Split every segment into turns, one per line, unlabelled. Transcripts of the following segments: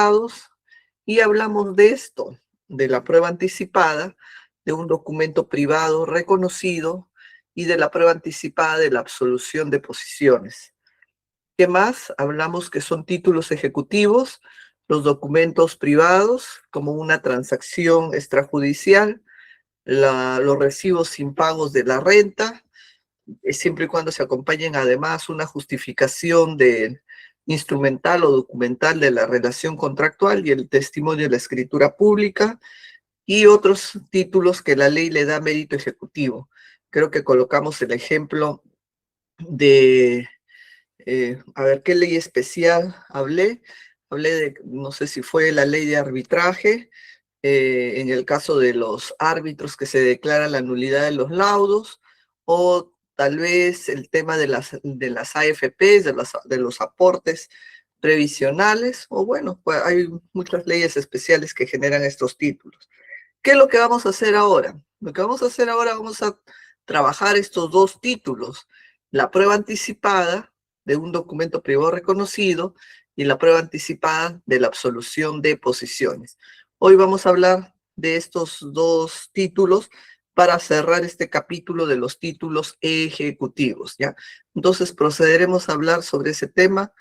anticipados y hablamos de esto, de la prueba anticipada, de un documento privado reconocido y de la prueba anticipada de la absolución de posiciones. ¿Qué más? Hablamos que son títulos ejecutivos, los documentos privados, como una transacción extrajudicial, los recibos impagos de la renta, siempre y cuando se acompañen además una justificación de instrumental o documental de la relación contractual y el testimonio de la escritura pública y otros títulos que la ley le da mérito ejecutivo. Creo que colocamos el ejemplo de, a ver, ¿qué ley especial hablé? Hablé de, no sé si fue la ley de arbitraje, en el caso de los árbitros que se declara la nulidad de los laudos, o tal vez el tema de las AFPs, de los aportes previsionales, o bueno, pues hay muchas leyes especiales que generan estos títulos. ¿Qué es lo que vamos a hacer ahora? Lo que vamos a hacer ahora, vamos a trabajar estos dos títulos, la prueba anticipada de un documento privado reconocido y la prueba anticipada de la absolución de posiciones. Hoy vamos a hablar de estos dos títulos para cerrar este capítulo de los títulos ejecutivos, ¿ya? Entonces procederemos a hablar sobre ese tema.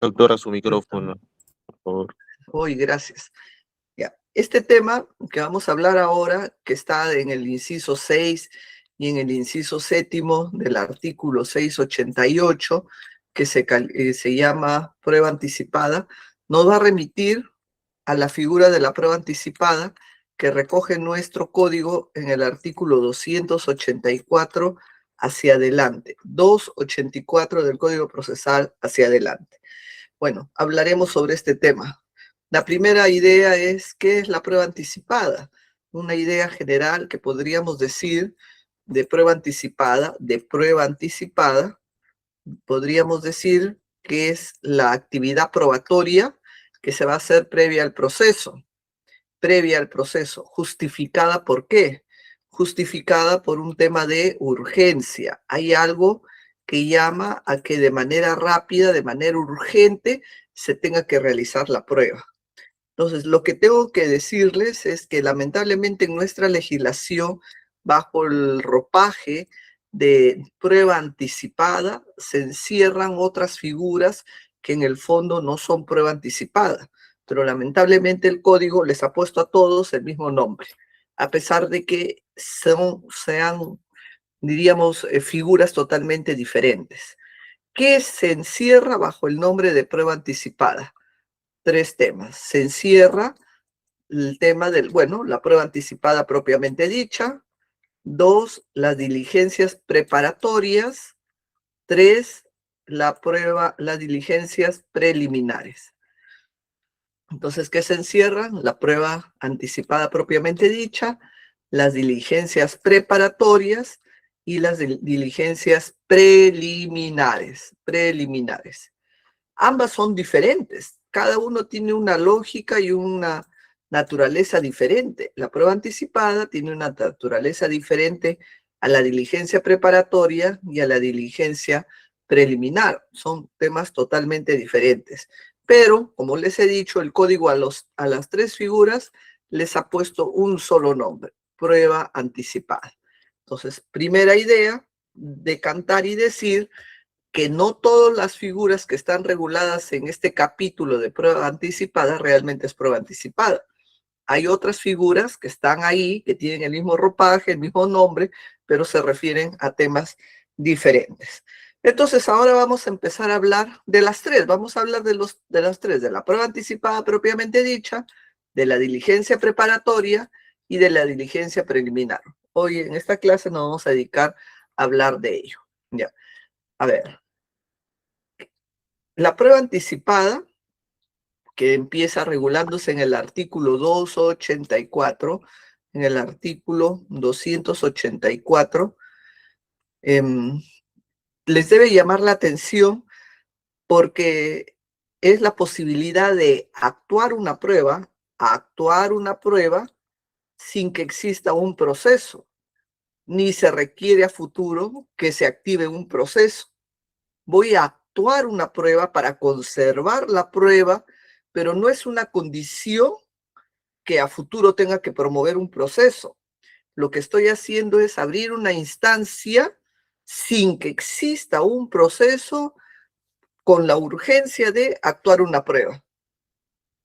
Doctora, su micrófono, por favor.
Hoy, gracias. Ya. Este tema que vamos a hablar ahora, que está en el inciso 6 y en el inciso 7 del artículo 688, que se llama prueba anticipada, nos va a remitir a la figura de la prueba anticipada que recoge nuestro código en el artículo 284 hacia adelante, 284 del Código Procesal hacia adelante. Bueno, hablaremos sobre este tema. La primera idea es, ¿qué es la prueba anticipada? Una idea general que podríamos decir de prueba anticipada, podríamos decir que es la actividad probatoria que se va a hacer previa al proceso, justificada ¿por qué? Justificada por un tema de urgencia. Hay algo que llama a que de manera rápida, de manera urgente, se tenga que realizar la prueba. Entonces, lo que tengo que decirles es que lamentablemente en nuestra legislación, bajo el ropaje de prueba anticipada, se encierran otras figuras que en el fondo no son prueba anticipada, pero lamentablemente el código les ha puesto a todos el mismo nombre, a pesar de que sean, diríamos, figuras totalmente diferentes. ¿Qué se encierra bajo el nombre de prueba anticipada? Tres temas. Se encierra el tema la prueba anticipada propiamente dicha. 2, las diligencias preparatorias. 3, las diligencias preliminares. Entonces, ¿qué se encierran? La prueba anticipada propiamente dicha, las diligencias preparatorias y las diligencias preliminares. Ambas son diferentes. Cada uno tiene una lógica y una naturaleza diferente. La prueba anticipada tiene una naturaleza diferente a la diligencia preparatoria y a la diligencia preliminar. Son temas totalmente diferentes. Pero, como les he dicho, el código a las tres figuras les ha puesto un solo nombre, prueba anticipada. Entonces, primera idea, decantar y decir que no todas las figuras que están reguladas en este capítulo de prueba anticipada realmente es prueba anticipada. Hay otras figuras que están ahí, que tienen el mismo ropaje, el mismo nombre, pero se refieren a temas diferentes. Entonces, ahora vamos a empezar a hablar de las tres. Vamos a hablar de las tres, de la prueba anticipada propiamente dicha, de la diligencia preparatoria y de la diligencia preliminar. Hoy en esta clase nos vamos a dedicar a hablar de ello. Ya. A ver, La prueba anticipada, que empieza regulándose en el artículo 284, en el artículo 284, les debe llamar la atención porque es la posibilidad de actuar una prueba sin que exista un proceso, ni se requiere a futuro que se active un proceso. Voy a actuar una prueba para conservar la prueba, pero no es una condición que a futuro tenga que promover un proceso. Lo que estoy haciendo es abrir una instancia sin que exista un proceso con la urgencia de actuar una prueba.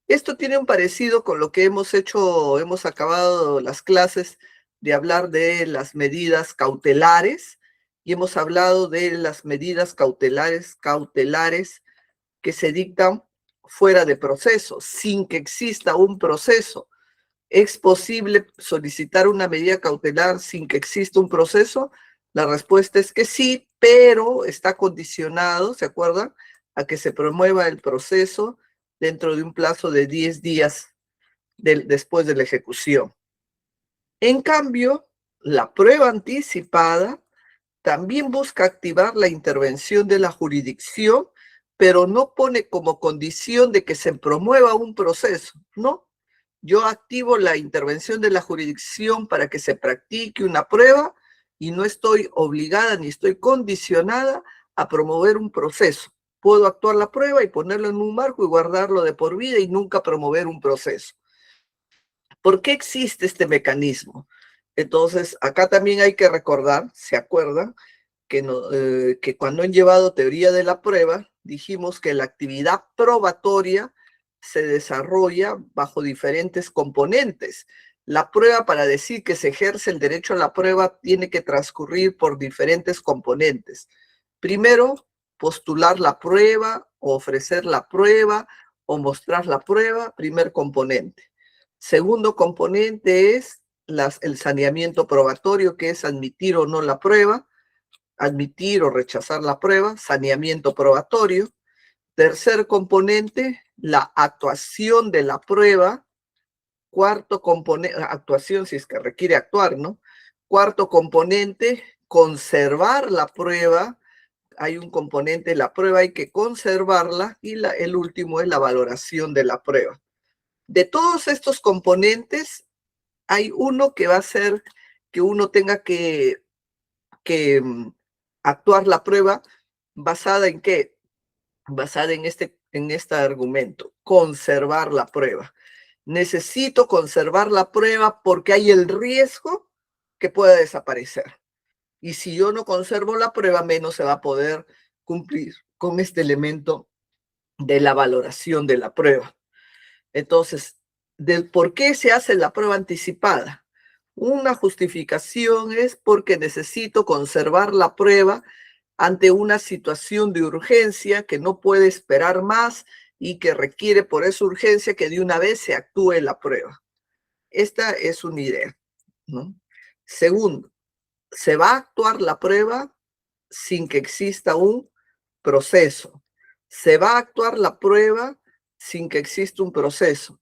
Esto tiene un parecido con lo que hemos hecho, hemos acabado las clases de hablar de las medidas cautelares y hemos hablado de las medidas cautelares que se dictan fuera de proceso, sin que exista un proceso. ¿Es posible solicitar una medida cautelar sin que exista un proceso? La respuesta es que sí, pero está condicionado, ¿se acuerdan?, a que se promueva el proceso dentro de un plazo de 10 días después de la ejecución. En cambio, la prueba anticipada también busca activar la intervención de la jurisdicción, pero no pone como condición de que se promueva un proceso, ¿no? Yo activo la intervención de la jurisdicción para que se practique una prueba y no estoy obligada ni estoy condicionada a promover un proceso. Puedo actuar la prueba y ponerlo en un marco y guardarlo de por vida y nunca promover un proceso. ¿Por qué existe este mecanismo? Entonces, acá también hay que recordar, ¿se acuerdan? Que cuando han llevado teoría de la prueba, dijimos que la actividad probatoria se desarrolla bajo diferentes componentes. La prueba, para decir que se ejerce el derecho a la prueba, tiene que transcurrir por diferentes componentes. Primero, postular la prueba, o ofrecer la prueba, o mostrar la prueba, primer componente. Segundo componente es el saneamiento probatorio, que es admitir o no la prueba, admitir o rechazar la prueba, saneamiento probatorio. Tercer componente, la actuación de la prueba. Cuarto componente, actuación si es que requiere actuar, ¿no? Cuarto componente, conservar la prueba. Hay un componente, la prueba hay que conservarla, y el último es la valoración de la prueba. De todos estos componentes, hay uno que va a hacer que uno tenga que actuar la prueba basada en qué? Basada en este argumento, conservar la prueba. Necesito conservar la prueba porque hay el riesgo que pueda desaparecer. Y si yo no conservo la prueba, menos se va a poder cumplir con este elemento de la valoración de la prueba. Entonces, ¿por qué se hace la prueba anticipada? Una justificación es porque necesito conservar la prueba ante una situación de urgencia que no puede esperar más y que requiere por esa urgencia que de una vez se actúe la prueba. Esta es una idea, ¿no? Segundo, se va a actuar la prueba sin que exista un proceso. Se va a actuar la prueba sin que exista un proceso.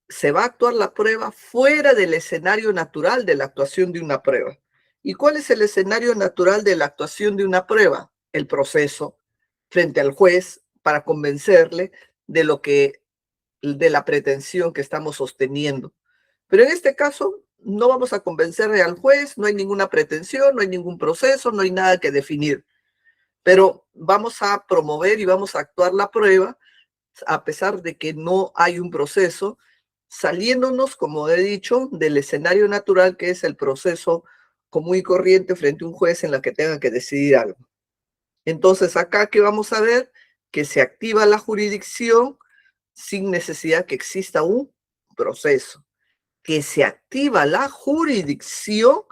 Se va a actuar la prueba fuera del escenario natural de la actuación de una prueba. ¿Y cuál es el escenario natural de la actuación de una prueba? El proceso frente al juez para convencerle de la pretensión que estamos sosteniendo. Pero en este caso no vamos a convencerle al juez, no hay ninguna pretensión, no hay ningún proceso, no hay nada que definir. Pero vamos a promover y vamos a actuar la prueba a pesar de que no hay un proceso, saliéndonos, como he dicho, del escenario natural que es el proceso común y corriente frente a un juez en la que tenga que decidir algo. Entonces, acá, ¿qué vamos a ver? Que se activa la jurisdicción sin necesidad que exista un proceso. Que se activa la jurisdicción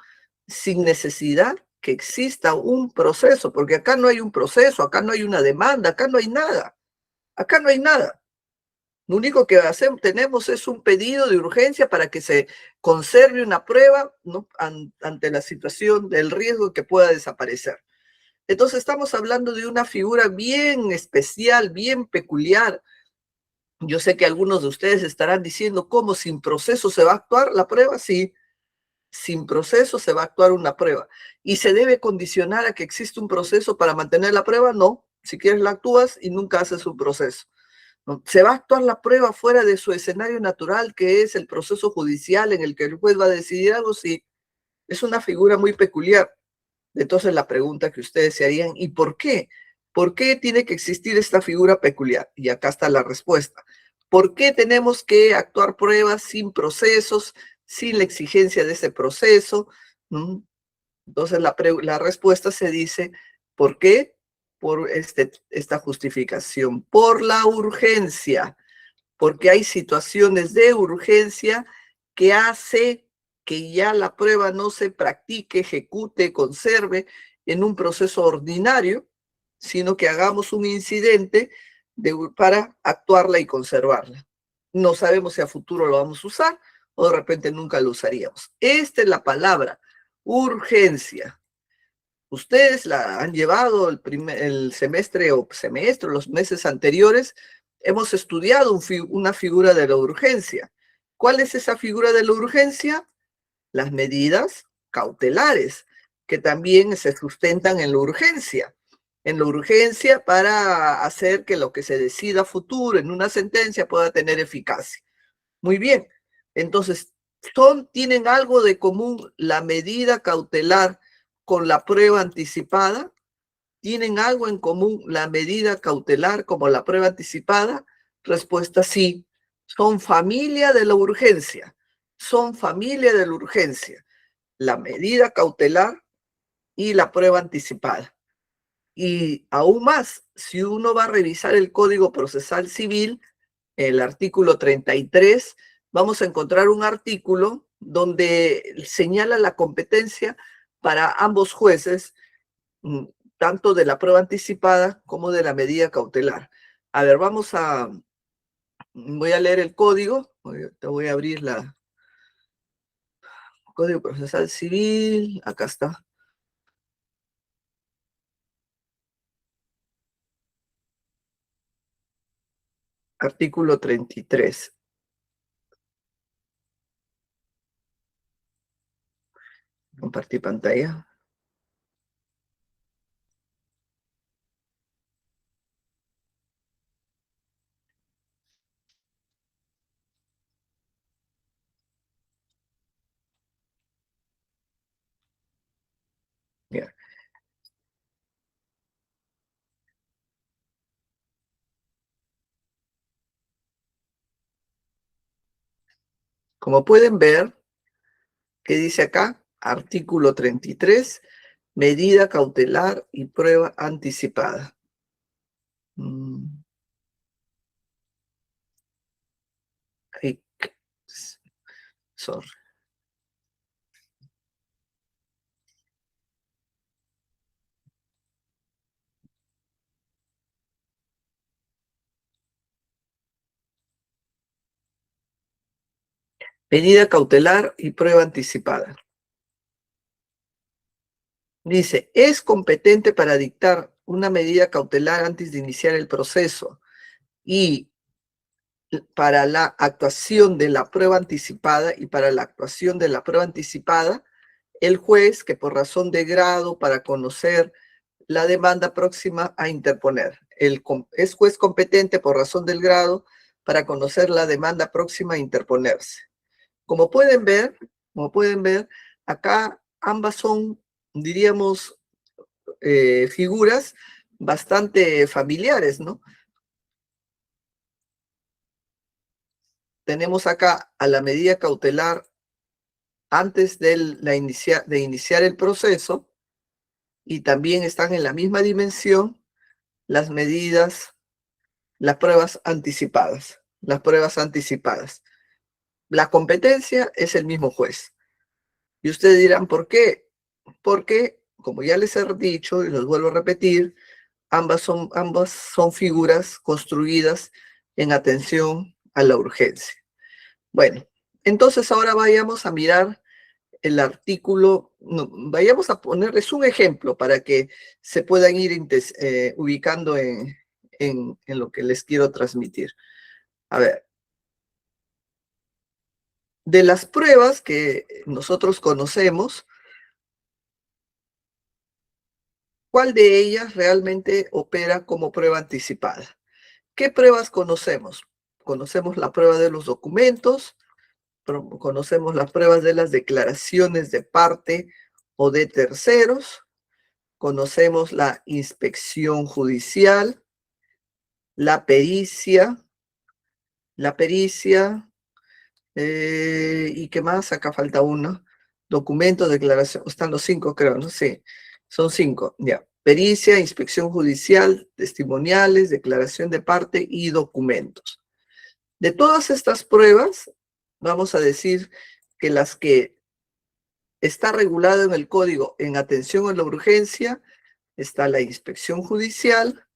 sin necesidad que exista un proceso, porque acá no hay un proceso, acá no hay una demanda, acá no hay nada. Acá no hay nada. Lo único que tenemos es un pedido de urgencia para que se conserve una prueba, ¿no?, ante la situación del riesgo que pueda desaparecer. Entonces estamos hablando de una figura bien especial, bien peculiar. Yo sé que algunos de ustedes estarán diciendo, ¿cómo sin proceso se va a actuar la prueba? Sí, sin proceso se va a actuar una prueba. ¿Y se debe condicionar a que existe un proceso para mantener la prueba? No, si quieres la actúas y nunca haces un proceso. ¿No? ¿Se va a actuar la prueba fuera de su escenario natural, que es el proceso judicial en el que el juez va a decidir algo? Sí, es una figura muy peculiar. Entonces la pregunta que ustedes se harían, ¿y por qué? ¿Por qué tiene que existir esta figura peculiar? Y acá está la respuesta. ¿Por qué tenemos que actuar pruebas sin procesos, sin la exigencia de ese proceso? ¿Mm? Entonces la respuesta se dice, ¿por qué? Por esta justificación, por la urgencia, porque hay situaciones de urgencia que hace que ya la prueba no se practique, ejecute, conserve en un proceso ordinario, sino que hagamos un incidente para actuarla y conservarla. No sabemos si a futuro lo vamos a usar o de repente nunca lo usaríamos. Esta es la palabra, urgencia. Ustedes la han llevado el semestre o semestre, los meses anteriores, hemos estudiado una figura de la urgencia. ¿Cuál es esa figura de la urgencia? Las medidas cautelares, que también se sustentan en la urgencia. En la urgencia para hacer que lo que se decida a futuro en una sentencia pueda tener eficacia. Muy bien. Entonces, tienen algo de común la medida cautelar con la prueba anticipada. ¿Tienen algo en común la medida cautelar como la prueba anticipada? Respuesta sí. Son familia de la urgencia. Son familia de la urgencia. La medida cautelar y la prueba anticipada. Y aún más, si uno va a revisar el Código Procesal Civil, el artículo 33, vamos a encontrar un artículo donde señala la competencia para ambos jueces, tanto de la prueba anticipada como de la medida cautelar. A ver, voy a leer el código, te voy a abrir Código Procesal Civil, acá está. Artículo 33. Compartir pantalla. Bien. Como pueden ver, ¿qué dice acá? Artículo 33, medida cautelar y prueba anticipada. Ay, sorry. Medida cautelar y prueba anticipada. Dice, es competente para dictar una medida cautelar antes de iniciar el proceso y para la actuación de la prueba anticipada y para la actuación de la prueba anticipada, el juez que por razón de grado para conocer la demanda próxima a interponer. Es juez competente por razón del grado para conocer la demanda próxima a interponerse. Como pueden ver, acá ambas son, diríamos, figuras bastante familiares, ¿no? Tenemos acá a la medida cautelar antes de iniciar el proceso y también están en la misma dimensión las medidas, las pruebas anticipadas. Las pruebas anticipadas. La competencia es el mismo juez. Y ustedes dirán, ¿por qué? Porque, como ya les he dicho y los vuelvo a repetir, ambas son figuras construidas en atención a la urgencia. Bueno, entonces ahora vayamos a mirar el artículo, no, vayamos a ponerles un ejemplo para que se puedan ir ubicando en lo que les quiero transmitir. A ver, de las pruebas que nosotros conocemos, ¿cuál de ellas realmente opera como prueba anticipada? ¿Qué pruebas conocemos? Conocemos la prueba de los documentos, conocemos las pruebas de las declaraciones de parte o de terceros, conocemos la inspección judicial, la pericia, ¿y qué más? Acá falta uno. Documentos, declaración, están los 5 creo, no sé, son 5, ya. Pericia, inspección judicial, testimoniales, declaración de parte y documentos. De todas estas pruebas, vamos a decir que las que está regulado en el código en atención a la urgencia, está la inspección judicial,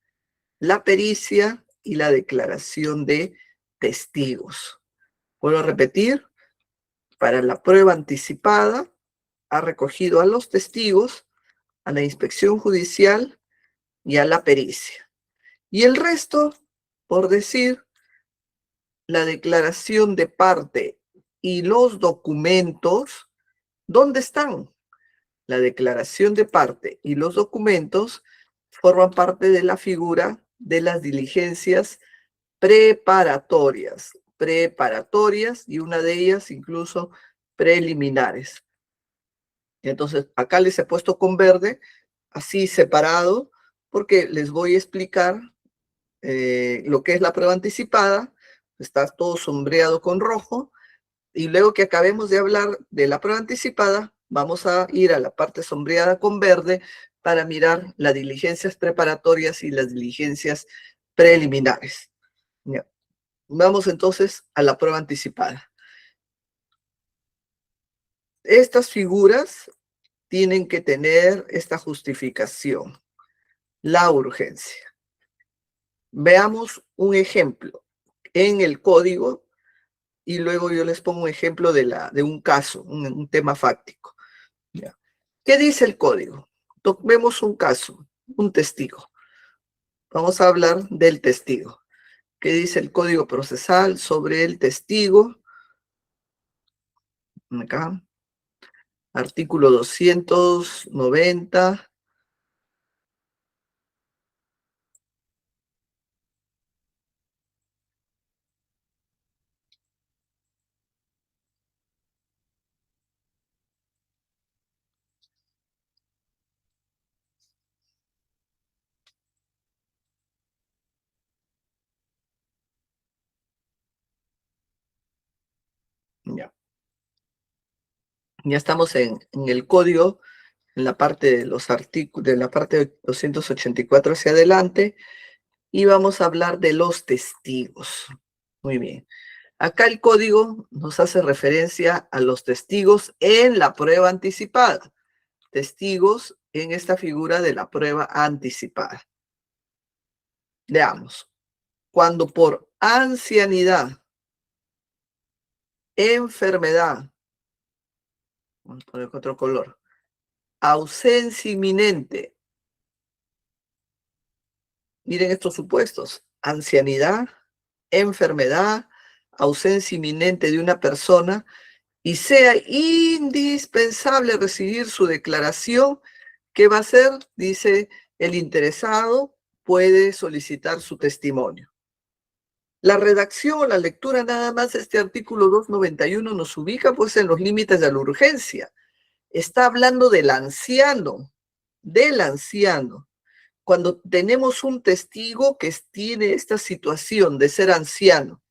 la pericia y la declaración de testigos. Vuelvo a repetir, para la prueba anticipada, ha recogido a los testigos, a la inspección judicial y a la pericia. Y el resto, por decir, la declaración de parte y los documentos, ¿dónde están? La declaración de parte y los documentos forman parte de la figura de las diligencias preparatorias, y una de ellas incluso preliminares. Entonces, acá les he puesto con verde, así separado, porque les voy a explicar lo que es la prueba anticipada. Está todo sombreado con rojo, y luego que acabemos de hablar de la prueba anticipada, vamos a ir a la parte sombreada con verde para mirar las diligencias preparatorias y las diligencias preliminares. Ya. Vamos entonces a la prueba anticipada. Estas figuras tienen que tener esta justificación, la urgencia. Veamos un ejemplo en el código y luego yo les pongo un ejemplo de un caso, un tema fáctico. ¿Ya? ¿Qué dice el código? Tomemos un caso, un testigo. Vamos a hablar del testigo. ¿Qué dice el Código Procesal sobre el testigo? Acá. Artículo 290. Ya. Ya estamos en el código, en la parte de los artículos, de la parte de 284 hacia adelante, y vamos a hablar de los testigos. Muy bien. Acá el código nos hace referencia a los testigos en la prueba anticipada. Testigos en esta figura de la prueba anticipada. Veamos. Cuando por ancianidad, enfermedad, vamos a poner otro color, ausencia inminente. Miren estos supuestos: ancianidad, enfermedad, ausencia inminente de una persona, y sea indispensable recibir su declaración, ¿qué va a hacer? Dice el interesado, puede solicitar su testimonio. La redacción o la lectura nada más de este artículo 291 nos ubica pues en los límites de la urgencia. Está hablando del anciano, Cuando tenemos un testigo que tiene esta situación de ser anciano,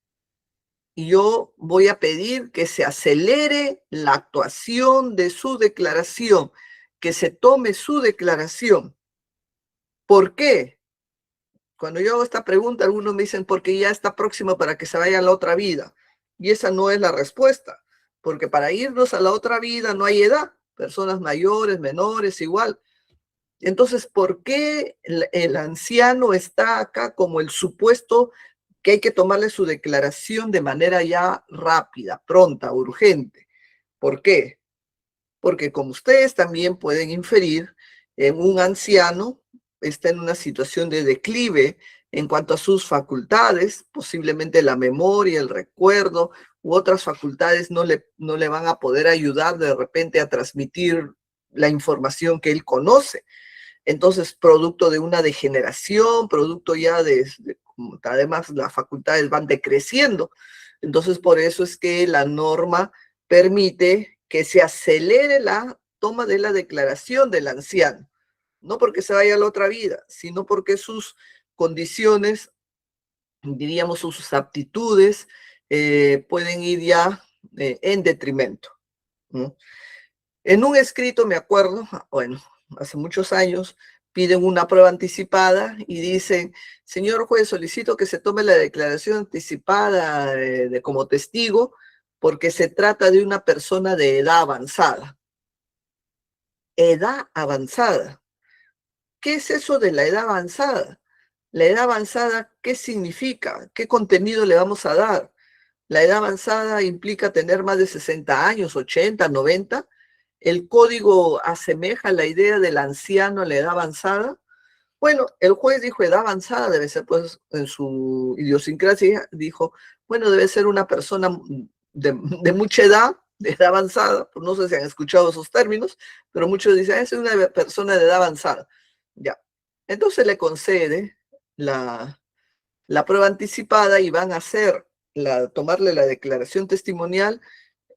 y yo voy a pedir que se acelere la actuación de su declaración, que se tome su declaración. ¿Por qué? Cuando yo hago esta pregunta, algunos me dicen, porque ya está próximo para que se vaya a la otra vida. Y esa no es la respuesta, porque para irnos a la otra vida no hay edad, personas mayores, menores, igual. Entonces, ¿por qué el anciano está acá como el supuesto que hay que tomarle su declaración de manera ya rápida, pronta, urgente? ¿Por qué? porque como ustedes también pueden inferir, un anciano está en una situación de declive en cuanto a sus facultades, posiblemente la memoria, el recuerdo u otras facultades no le van a poder ayudar de repente a transmitir la información que él conoce. Entonces, producto de una degeneración, producto ya además las facultades van decreciendo. Entonces, por eso es que la norma permite que se acelere la toma de la declaración del anciano. No porque se vaya a la otra vida, sino porque sus condiciones, diríamos sus aptitudes, pueden ir ya en detrimento, ¿no? En un escrito, me acuerdo, bueno, hace muchos años, piden una prueba anticipada y dicen, señor juez, solicito que se tome la declaración anticipada como testigo porque se trata de una persona de edad avanzada. Edad avanzada. ¿Qué es eso de la edad avanzada? La edad avanzada, ¿qué significa? ¿Qué contenido le vamos a dar? La edad avanzada implica tener más de 60 años, 80, 90. ¿El código asemeja la idea del anciano a la edad avanzada? Bueno, el juez dijo edad avanzada, debe ser, pues, en su idiosincrasia, dijo, bueno, debe ser una persona de mucha edad, de edad avanzada, pues no sé si han escuchado esos términos, pero muchos dicen, es una persona de edad avanzada. Ya. Entonces le concede la prueba anticipada y van a tomarle la declaración testimonial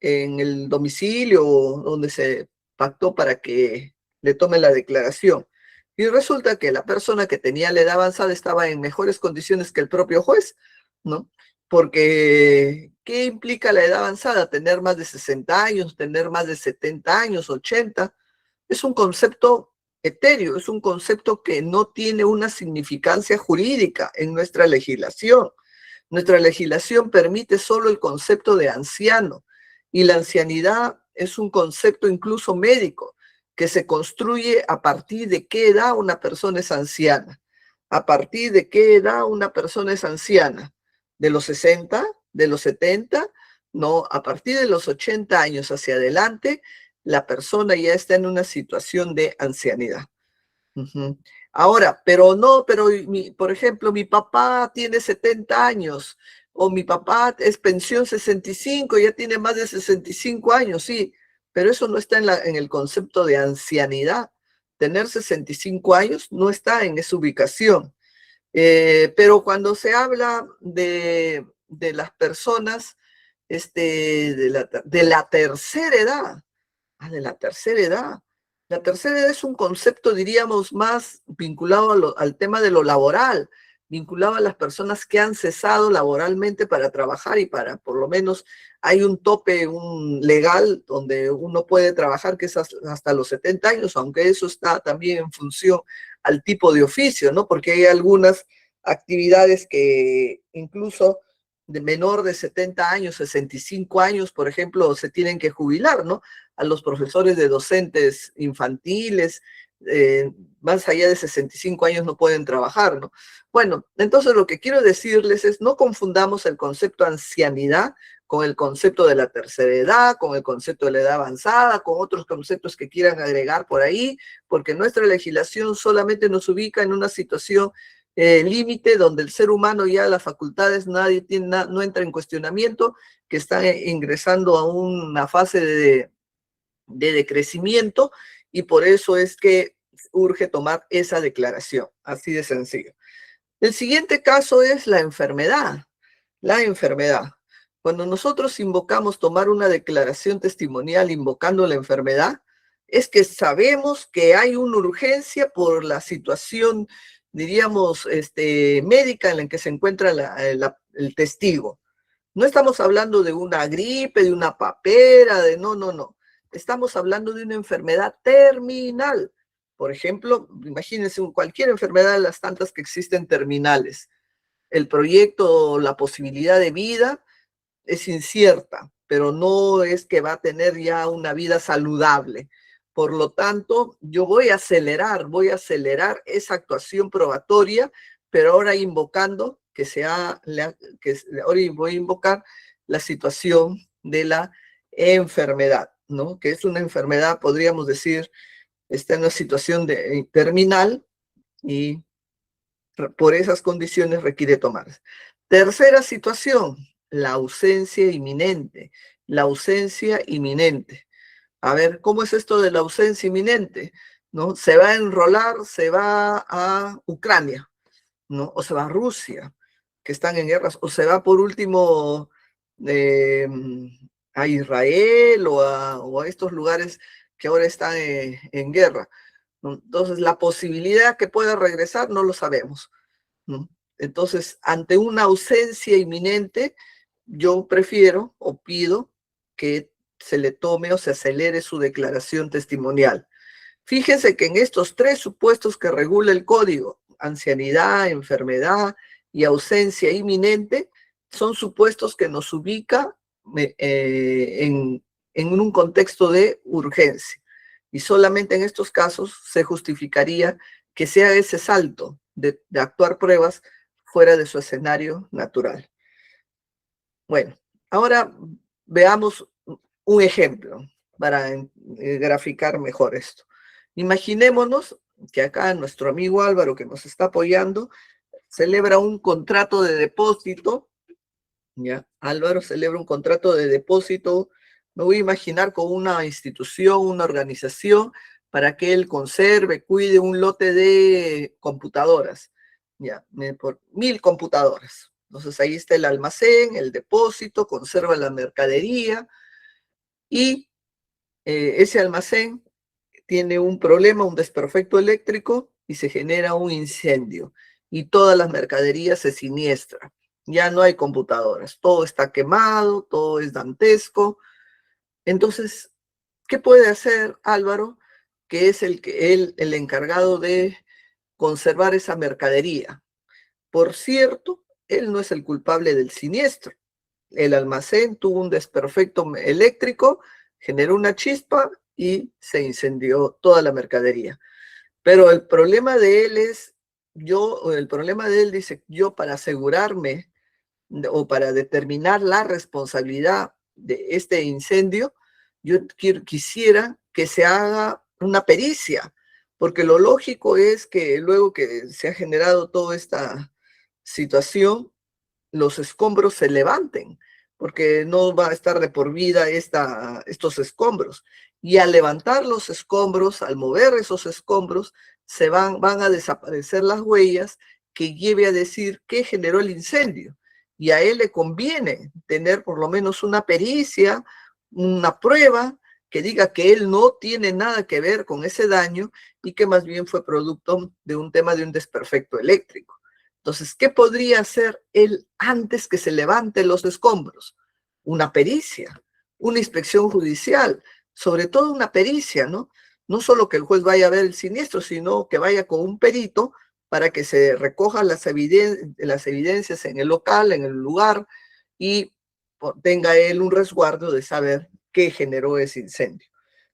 en el domicilio donde se pactó para que le tome la declaración. Y resulta que la persona que tenía la edad avanzada estaba en mejores condiciones que el propio juez, ¿no? Porque, ¿qué implica la edad avanzada? Tener más de 60 años, tener más de 70 años, 80. Es un concepto etéreo, es un concepto que no tiene una significancia jurídica en nuestra legislación. Nuestra legislación permite solo el concepto de anciano y la ancianidad es un concepto incluso médico que se construye a partir de qué edad una persona es anciana. ¿A partir de qué edad una persona es anciana? ¿De los 60? ¿De los 70? No, a partir de los 80 años hacia adelante, la persona ya está en una situación de ancianidad. Uh-huh. Ahora, pero no, pero por ejemplo, mi papá tiene 70 años o mi papá es pensión 65, ya tiene más de 65 años, sí, pero eso no está en el concepto de ancianidad. Tener 65 años no está en esa ubicación. Pero cuando se habla de las personas de la tercera edad, de la tercera edad. La tercera edad es un concepto, diríamos, más vinculado al tema de lo laboral, vinculado a las personas que han cesado laboralmente para trabajar y por lo menos hay un tope legal donde uno puede trabajar que es hasta los 70 años, aunque eso está también en función al tipo de oficio, ¿no? Porque hay algunas actividades que incluso de menor de 70 años, 65 años, por ejemplo, se tienen que jubilar, ¿no? A los profesores de docentes infantiles, más allá de 65 años no pueden trabajar, ¿no? Bueno, entonces lo que quiero decirles es no confundamos el concepto ancianidad con el concepto de la tercera edad, con el concepto de la edad avanzada, con otros conceptos que quieran agregar por ahí, porque nuestra legislación solamente nos ubica en una situación límite donde el ser humano ya las facultades no entra en cuestionamiento, que está ingresando a una fase de decrecimiento y por eso es que urge tomar esa declaración, así de sencillo. El siguiente caso es la enfermedad. La enfermedad. Cuando nosotros invocamos tomar una declaración testimonial invocando la enfermedad, es que sabemos que hay una urgencia por la situación, diríamos, médica en la que se encuentra el testigo. No estamos hablando de una gripe, de una papera, no. Estamos hablando de una enfermedad terminal. Por ejemplo, imagínense cualquier enfermedad de las tantas que existen terminales. El proyecto, la posibilidad de vida es incierta, pero no es que va a tener ya una vida saludable. Por lo tanto, yo voy a acelerar esa actuación probatoria, pero ahora invocando ahora voy a invocar la situación de la enfermedad. ¿no? Que es una enfermedad, podríamos decir, está en una situación terminal y por esas condiciones requiere tomarse. Tercera situación, la ausencia inminente. La ausencia inminente. A ver, ¿cómo es esto de la ausencia inminente? ¿No? Se va a enrolar, se va a Ucrania, ¿no? O se va a Rusia, que están en guerras, o se va por último eh, a Israel o a estos lugares que ahora están en guerra, ¿no? Entonces, la posibilidad que pueda regresar no lo sabemos, ¿no? Entonces, ante una ausencia inminente, yo prefiero o pido que se le tome o se acelere su declaración testimonial. Fíjense que en estos tres supuestos que regula el código, ancianidad, enfermedad y ausencia inminente, son supuestos que nos ubica en un contexto de urgencia. Y solamente en estos casos se justificaría que sea ese salto de actuar pruebas fuera de su escenario natural. Bueno, ahora veamos un ejemplo para graficar mejor esto. Imaginémonos que acá nuestro amigo Álvaro, que nos está apoyando, celebra un contrato de depósito, ¿ya? Álvaro celebra un contrato de depósito, me voy a imaginar con una institución, una organización, para que él conserve, cuide un lote de computadoras, ¿ya? Por 1000 computadoras. Entonces ahí está el almacén, el depósito, conserva la mercadería y ese almacén tiene un problema, un desperfecto eléctrico y se genera un incendio y todas las mercaderías se siniestran. Ya no hay computadoras, todo está quemado, todo es dantesco. Entonces, ¿qué puede hacer Álvaro, que es el encargado de conservar esa mercadería? Por cierto, él no es el culpable del siniestro. El almacén tuvo un desperfecto eléctrico, generó una chispa y se incendió toda la mercadería. Pero el problema de él es, el problema de él dice, yo para asegurarme o para determinar la responsabilidad de este incendio, yo quisiera que se haga una pericia, porque lo lógico es que luego que se ha generado toda esta situación, los escombros se levanten, porque no va a estar de por vida estos escombros. Y al levantar los escombros, al mover esos escombros, van a desaparecer las huellas que lleve a decir qué generó el incendio. Y a él le conviene tener por lo menos una pericia, una prueba que diga que él no tiene nada que ver con ese daño y que más bien fue producto de un tema de un desperfecto eléctrico. Entonces, ¿qué podría hacer él antes que se levanten los escombros? Una pericia, una inspección judicial, sobre todo una pericia, ¿no? No solo que el juez vaya a ver el siniestro, sino que vaya con un perito para que se recojan las evidencias en el local, en el lugar, y tenga él un resguardo de saber qué generó ese incendio.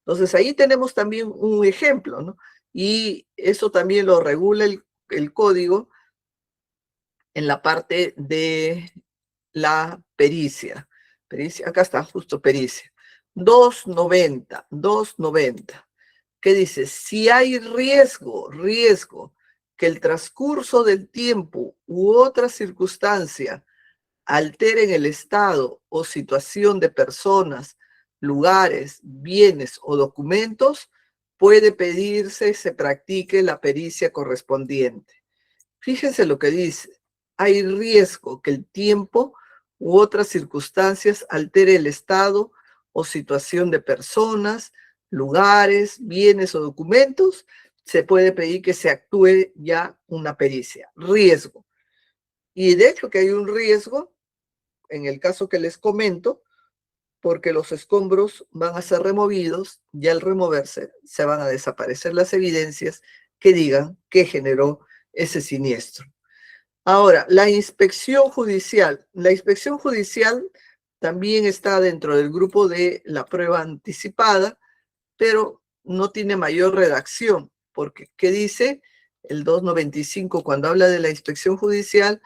Entonces, ahí tenemos también un ejemplo, ¿no? Y eso también lo regula el código en la parte de la pericia. Pericia, acá está, justo pericia. 290. ¿Qué dice? Si hay riesgo que el transcurso del tiempo u otra circunstancia alteren el estado o situación de personas, lugares, bienes o documentos, puede pedirse se practique la pericia correspondiente. Fíjense lo que dice. Hay riesgo que el tiempo u otras circunstancias altere el estado o situación de personas, lugares, bienes o documentos. Se puede pedir que se actúe ya una pericia. Riesgo. Y de hecho que hay un riesgo, en el caso que les comento, porque los escombros van a ser removidos y al removerse se van a desaparecer las evidencias que digan que generó ese siniestro. Ahora, la inspección judicial. La inspección judicial también está dentro del grupo de la prueba anticipada, pero no tiene mayor redacción, porque ¿qué dice el 295 cuando habla de la inspección judicial?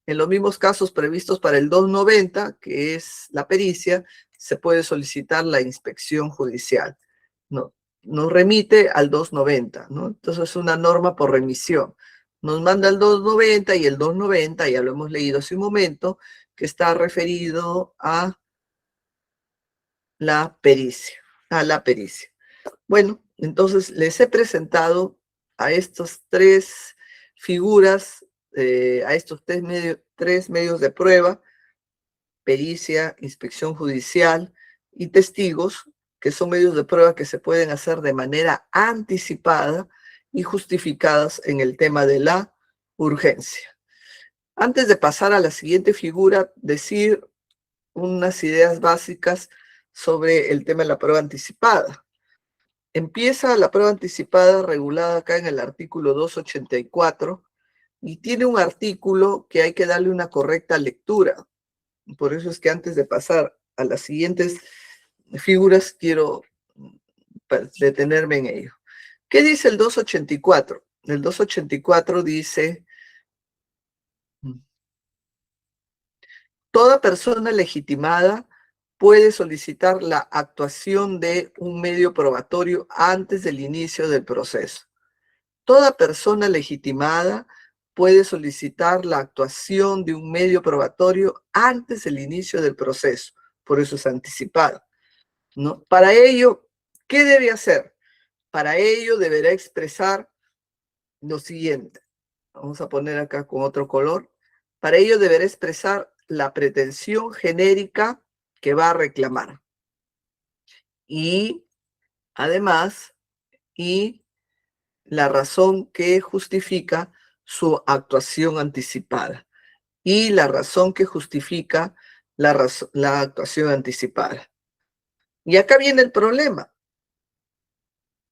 En los mismos casos previstos para el 290, que es la pericia, se puede solicitar la inspección judicial. No, nos remite al 290, ¿no? Entonces es una norma por remisión. Nos manda el 290 y el 290, ya lo hemos leído hace un momento, que está referido a la pericia, Bueno, entonces les he presentado a estas tres figuras, a estos tres medios de prueba, pericia, inspección judicial y testigos, que son medios de prueba que se pueden hacer de manera anticipada y justificadas en el tema de la urgencia. Antes de pasar a la siguiente figura, decir unas ideas básicas sobre el tema de la prueba anticipada. Empieza la prueba anticipada regulada acá en el artículo 284 y tiene un artículo que hay que darle una correcta lectura. Por eso es que antes de pasar a las siguientes figuras, quiero detenerme en ello. ¿Qué dice el 284? El 284 dice: toda persona legitimada puede solicitar la actuación de un medio probatorio antes del inicio del proceso. Toda persona legitimada puede solicitar la actuación de un medio probatorio antes del inicio del proceso. Por eso es anticipado, ¿no? Para ello, ¿qué debe hacer? Para ello deberá expresar lo siguiente. Vamos a poner acá con otro color. Para ello deberá expresar la pretensión genérica que va a reclamar. Y además, la razón que justifica su actuación anticipada. Y la razón que justifica la actuación anticipada. Y acá viene el problema.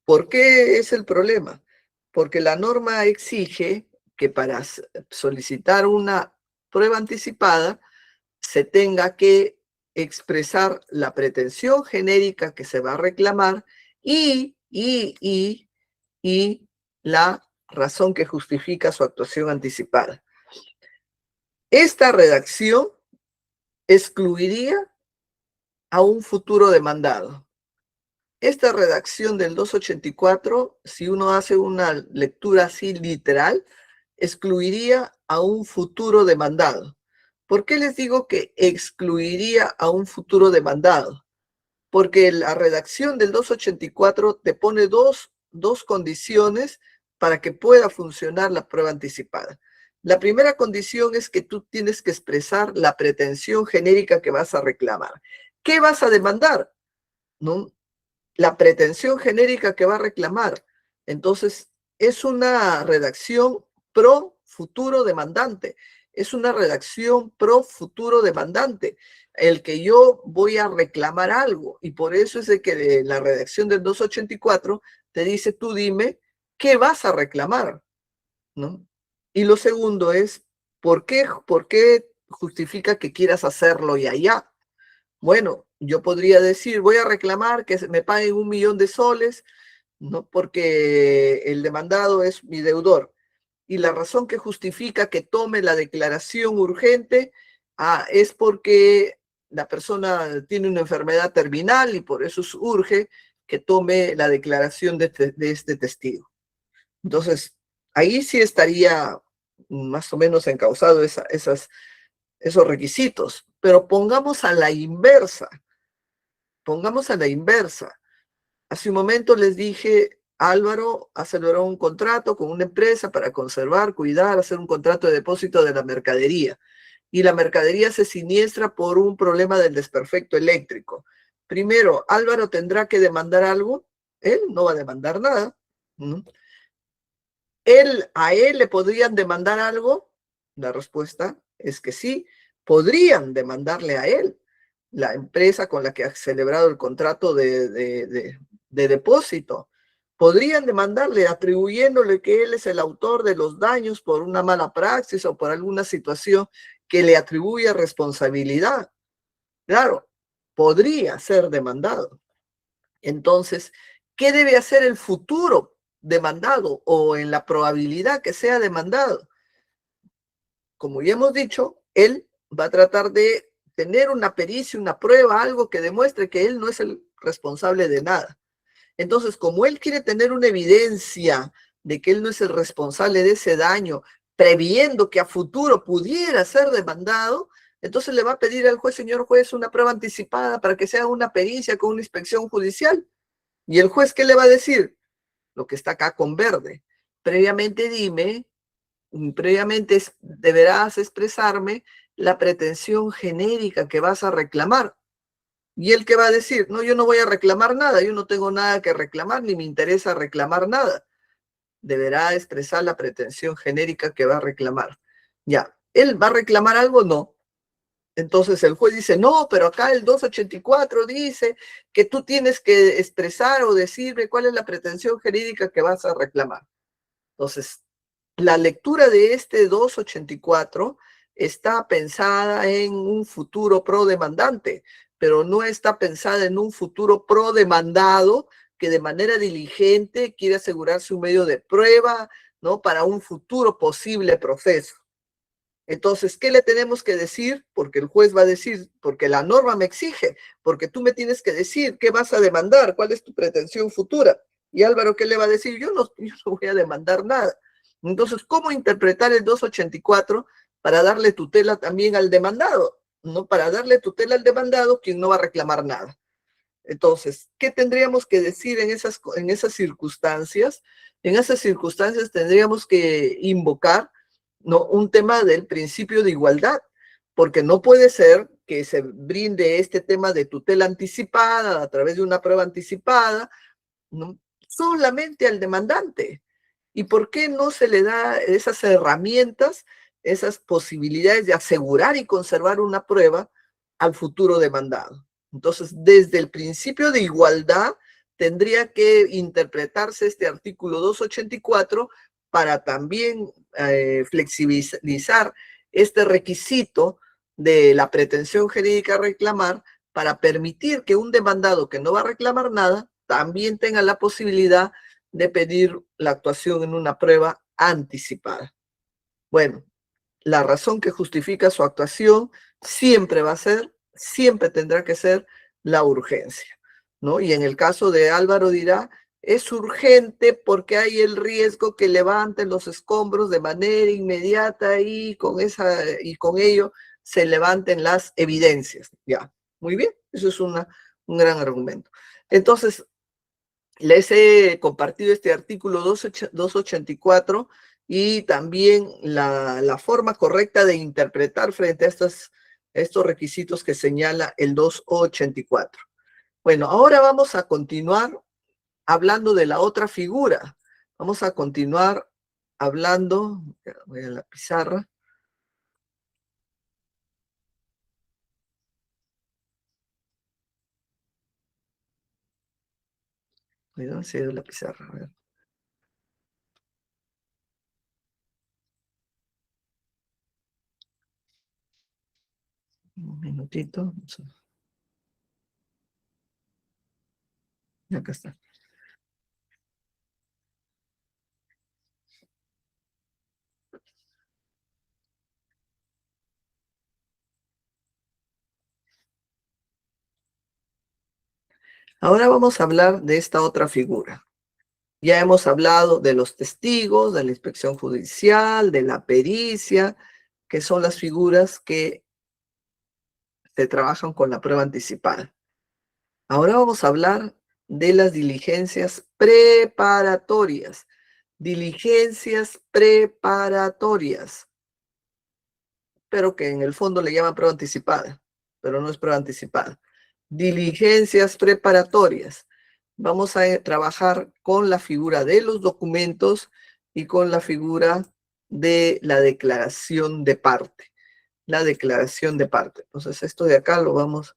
¿Por qué es el problema? Porque la norma exige que para solicitar una prueba anticipada se tenga que expresar la pretensión genérica que se va a reclamar y la razón que justifica su actuación anticipada. Esta redacción excluiría a un futuro demandado. Esta redacción del 284, si uno hace una lectura así literal, excluiría a un futuro demandado. ¿Por qué les digo que excluiría a un futuro demandado? Porque la redacción del 284 te pone dos condiciones para que pueda funcionar la prueba anticipada. La primera condición es que tú tienes que expresar la pretensión genérica que vas a reclamar. ¿Qué vas a demandar? ¿No? La pretensión genérica que va a reclamar. Entonces, es una redacción pro futuro demandante. Es una redacción pro futuro demandante. El que yo voy a reclamar algo. Y por eso es de que la redacción del 284 te dice, tú dime, ¿qué vas a reclamar? ¿No? Y lo segundo es, ¿por qué justifica que quieras hacerlo y allá? Bueno, yo podría decir, voy a reclamar que me paguen 1.000.000 de soles, ¿no? Porque el demandado es mi deudor. Y la razón que justifica que tome la declaración urgente es porque la persona tiene una enfermedad terminal y por eso urge que tome la declaración de este testigo. Entonces, ahí sí estaría más o menos encauzado esos requisitos. Pero pongamos a la inversa. Hace un momento les dije, Álvaro ha celebrado un contrato con una empresa para conservar, cuidar, hacer un contrato de depósito de la mercadería. Y la mercadería se siniestra por un problema del desperfecto eléctrico. Primero, Álvaro tendrá que demandar algo. Él no va a demandar nada. ¿No? ¿A él le podrían demandar algo? La respuesta es que sí, podrían demandarle a él, la empresa con la que ha celebrado el contrato de depósito. Podrían demandarle atribuyéndole que él es el autor de los daños por una mala praxis o por alguna situación que le atribuya responsabilidad. Claro, podría ser demandado. Entonces, ¿qué debe hacer el futuro demandado o en la probabilidad que sea demandado? como ya hemos dicho, él va a tratar de tener una pericia, una prueba, algo que demuestre que él no es el responsable de nada. Entonces, como él quiere tener una evidencia de que él no es el responsable de ese daño, previendo que a futuro pudiera ser demandado, entonces le va a pedir al juez, señor juez, una prueba anticipada para que sea una pericia con una inspección judicial. ¿Y el juez qué le va a decir? Lo que está acá con verde. Previamente dime, previamente deberás expresarme la pretensión genérica que vas a reclamar. ¿Y él qué va a decir? No, yo no voy a reclamar nada, yo no tengo nada que reclamar, ni me interesa reclamar nada. Deberá expresar la pretensión genérica que va a reclamar. Ya, ¿él va a reclamar algo? No. Entonces el juez dice, no, pero acá el 284 dice que tú tienes que expresar o decirme cuál es la pretensión genérica que vas a reclamar. Entonces, la lectura de este 284 está pensada en un futuro pro demandante, pero no está pensada en un futuro pro demandado que de manera diligente quiere asegurarse un medio de prueba, ¿no? Para un futuro posible proceso. Entonces, ¿qué le tenemos que decir? Porque el juez va a decir, porque la norma me exige, porque tú me tienes que decir qué vas a demandar, cuál es tu pretensión futura. Y Álvaro, ¿qué le va a decir? Yo no voy a demandar nada. Entonces, ¿cómo interpretar el 284 para darle tutela también al demandado? ¿No? Para darle tutela al demandado, quien no va a reclamar nada. Entonces, ¿qué tendríamos que decir en esas circunstancias? En esas circunstancias tendríamos que invocar, ¿no?, un tema del principio de igualdad, porque no puede ser que se brinde este tema de tutela anticipada a través de una prueba anticipada, ¿no?, solamente al demandante. ¿Y por qué no se le da esas herramientas, esas posibilidades de asegurar y conservar una prueba al futuro demandado? Entonces, desde el principio de igualdad, tendría que interpretarse este artículo 284 para también flexibilizar este requisito de la pretensión jurídica a reclamar para permitir que un demandado que no va a reclamar nada también tenga la posibilidad de pedir la actuación en una prueba anticipada. Bueno, la razón que justifica su actuación siempre va a ser, siempre tendrá que ser la urgencia, ¿no? Y en el caso de Álvaro dirá, es urgente porque hay el riesgo que levanten los escombros de manera inmediata y y con ello se levanten las evidencias. Ya, muy bien, eso es un gran argumento. Entonces, les he compartido este artículo 284 y también la forma correcta de interpretar frente a estos requisitos que señala el 284. Bueno, ahora vamos a continuar hablando de la otra figura. Vamos a continuar hablando, voy a la pizarra. Cuidado, se ha ido la pizarra. A ver. Un minutito. Acá está. Ahora vamos a hablar de esta otra figura. Ya hemos hablado de los testigos, de la inspección judicial, de la pericia, que son las figuras que se trabajan con la prueba anticipada. Ahora vamos a hablar de las diligencias preparatorias. Diligencias preparatorias, pero que en el fondo le llaman prueba anticipada, pero no es prueba anticipada. Diligencias preparatorias. Vamos a trabajar con la figura de los documentos y con la figura de la declaración de parte. La declaración de parte. Entonces, esto de acá lo vamos...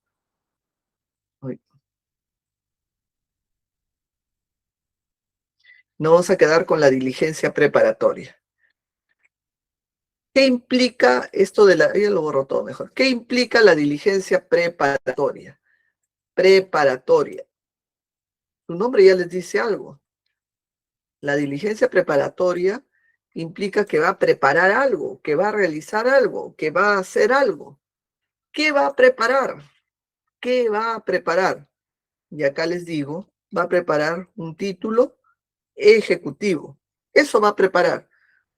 Nos vamos a quedar con la diligencia preparatoria. ¿Qué implica esto de la... Ya lo borro todo mejor. ¿Qué implica la diligencia preparatoria? Preparatoria. Su nombre ya les dice algo. La diligencia preparatoria implica que va a preparar algo, que va a realizar algo, que va a hacer algo. ¿Qué va a preparar? ¿Qué va a preparar? Y acá les digo, va a preparar un título ejecutivo. Eso va a preparar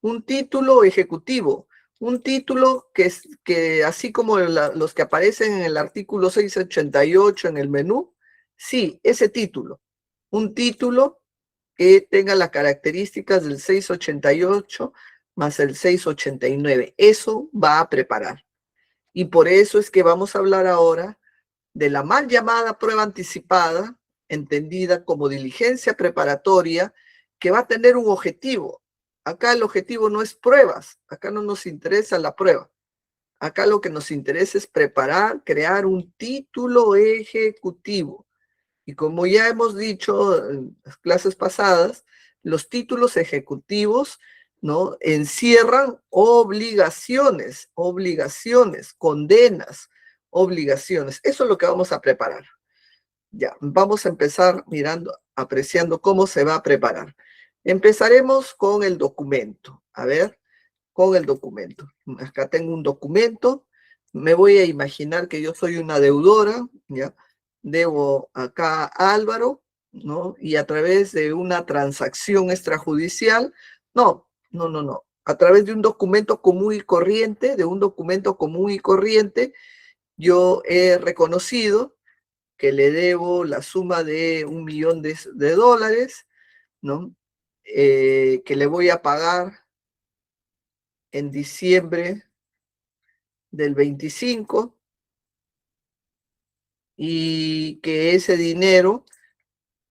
un título ejecutivo, un título que así como los que aparecen en el artículo 688 en el menú, sí, ese título, un título que tenga las características del 688 más el 689. Eso va a preparar. Y por eso es que vamos a hablar ahora de la mal llamada prueba anticipada, entendida como diligencia preparatoria, que va a tener un objetivo. Acá el objetivo no es pruebas, acá no nos interesa la prueba. Acá lo que nos interesa es preparar, crear un título ejecutivo. Y como ya hemos dicho en las clases pasadas, los títulos ejecutivos, ¿no?, encierran obligaciones, condenas, obligaciones. Eso es lo que vamos a preparar. Ya, vamos a empezar mirando, apreciando cómo se va a preparar. Empezaremos con el documento. A ver, con el documento. Acá tengo un documento. Me voy a imaginar que yo soy una deudora, ¿ya? Debo acá a Álvaro, ¿no? Y a través de una transacción extrajudicial, no. A través de un documento común y corriente, yo he reconocido que le debo la suma de $1 millón, ¿no? Que le voy a pagar en diciembre del 25 y que ese dinero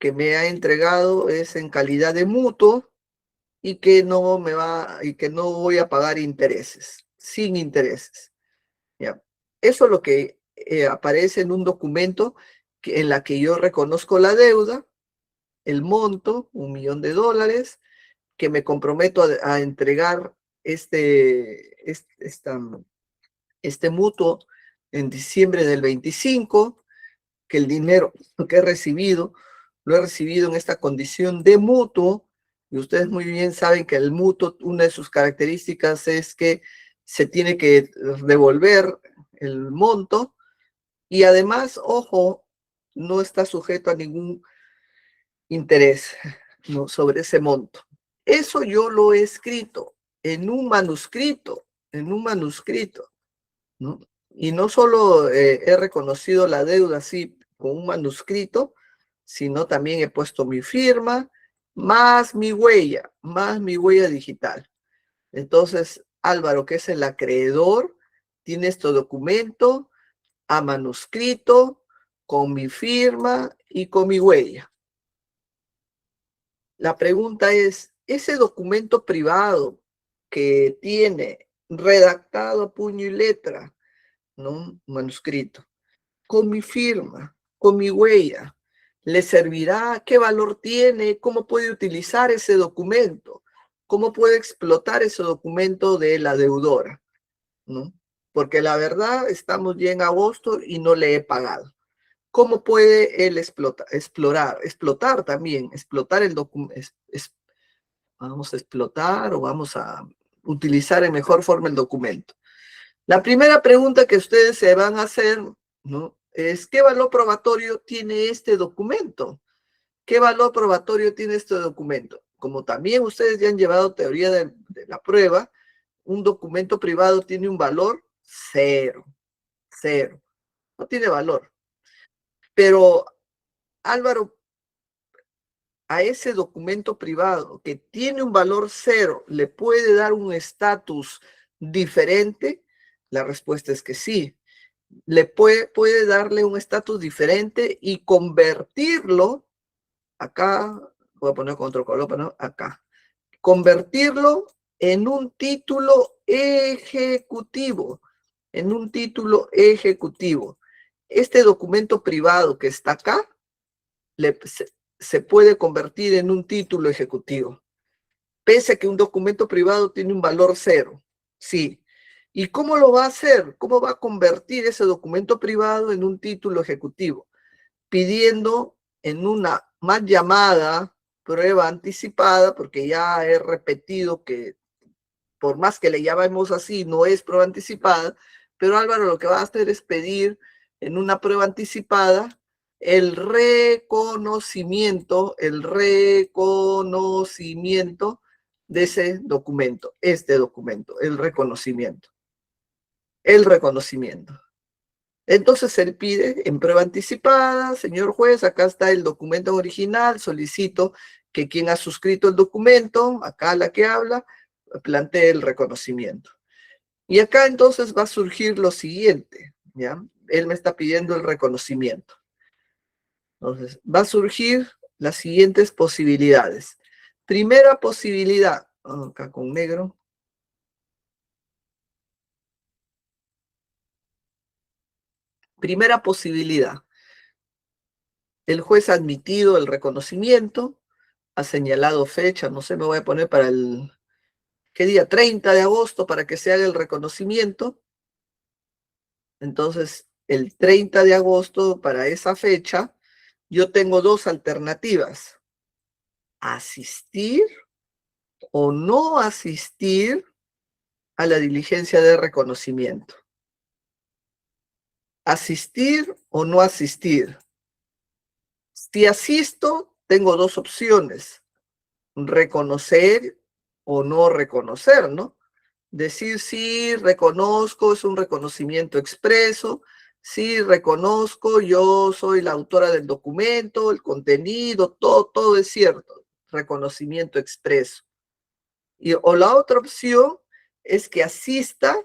que me ha entregado es en calidad de mutuo y que no voy a pagar intereses, sin intereses. ¿Ya? Eso es lo que aparece en un documento en la que yo reconozco la deuda, el monto, $1 millón, que me comprometo a entregar este mutuo en diciembre del 25, que el dinero que he recibido, lo he recibido en esta condición de mutuo, y ustedes muy bien saben que el mutuo, una de sus características es que se tiene que devolver el monto, y además, ojo, no está sujeto a ningún interés, ¿no?, sobre ese monto. Eso yo lo he escrito en un manuscrito, ¿no? Y no solo he reconocido la deuda así con un manuscrito, sino también he puesto mi firma, más mi huella digital. Entonces, Álvaro, que es el acreedor, tiene este documento a manuscrito, con mi firma y con mi huella. La pregunta es, ese documento privado que tiene redactado a puño y letra, ¿no?, manuscrito, con mi firma, con mi huella, ¿le servirá? ¿Qué valor tiene? ¿Cómo puede utilizar ese documento? ¿Cómo puede explotar ese documento de la deudora? ¿No? Porque la verdad, estamos ya en agosto y no le he pagado. ¿Cómo puede él explotar también, explotar el documento? Vamos a explotar o vamos a utilizar en mejor forma el documento. La primera pregunta que ustedes se van a hacer, ¿no?, es ¿qué valor probatorio tiene este documento? ¿Qué valor probatorio tiene este documento? Como también ustedes ya han llevado teoría de la prueba, un documento privado tiene un valor cero, no tiene valor. Pero, Álvaro, a ese documento privado que tiene un valor cero, ¿le puede dar un estatus diferente? La respuesta es que sí. Puede darle un estatus diferente y convertirlo, acá, voy a poner con otro color, pero no, acá, convertirlo en un título ejecutivo, Este documento privado que está acá, se puede convertir en un título ejecutivo, pese a que un documento privado tiene un valor cero. Sí. ¿Y cómo lo va a hacer? ¿Cómo va a convertir ese documento privado en un título ejecutivo? Pidiendo en una mal llamada prueba anticipada, porque ya he repetido que por más que le llamemos así, no es prueba anticipada, pero Álvaro lo que va a hacer es pedir en una prueba anticipada el reconocimiento de ese documento, este documento, el reconocimiento. Entonces él pide en prueba anticipada, señor juez, acá está el documento original, solicito que quien ha suscrito el documento, acá la que habla, plantee el reconocimiento. Y acá entonces va a surgir lo siguiente, ¿ya? Él me está pidiendo el reconocimiento. Entonces, va a surgir las siguientes posibilidades. Primera posibilidad, acá con negro. Primera posibilidad. El juez ha admitido el reconocimiento, ha señalado fecha, no sé, me voy a poner para el, ¿qué día? 30 de agosto para que se haga el reconocimiento. Entonces, el 30 de agosto, para esa fecha, yo tengo dos alternativas. Asistir o no asistir a la diligencia de reconocimiento. Asistir o no asistir. Si asisto, tengo dos opciones. Reconocer o no reconocer, ¿no? Decir sí, reconozco, es un reconocimiento expreso. Sí, reconozco, yo soy la autora del documento, el contenido, todo es cierto. Reconocimiento expreso. O la otra opción es que asista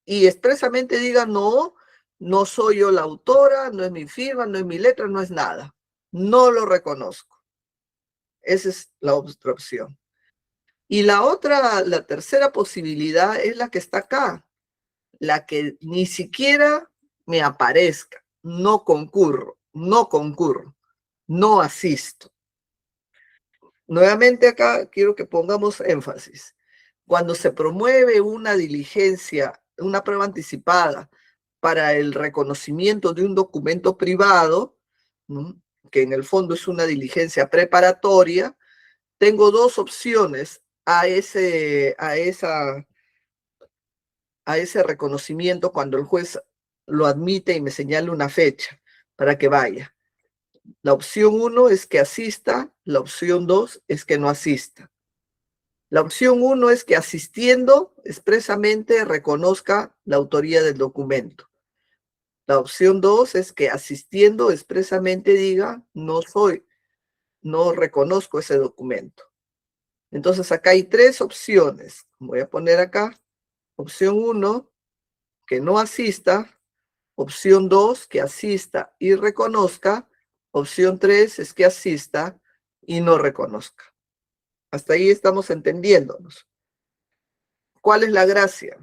y expresamente diga no, no soy yo la autora, no es mi firma, no es mi letra, no es nada. No lo reconozco. Esa es la otra opción. Y la tercera posibilidad es la que está acá, la que ni siquiera me aparezca, no concurro, no asisto. Nuevamente acá quiero que pongamos énfasis. Cuando se promueve una diligencia, una prueba anticipada para el reconocimiento de un documento privado, ¿no?, que en el fondo es una diligencia preparatoria, tengo dos opciones a ese reconocimiento cuando el juez lo admite y me señala una fecha para que vaya. La opción 1 es que asista, la opción 2 es que no asista. La opción 1 es que asistiendo expresamente reconozca la autoría del documento. La opción 2 es que asistiendo expresamente diga no reconozco ese documento. Entonces acá hay tres opciones. Voy a poner acá. Opción 1, que no asista. Opción 2, que asista y reconozca. Opción 3 es que asista y no reconozca. Hasta ahí estamos entendiéndonos. ¿Cuál es la gracia?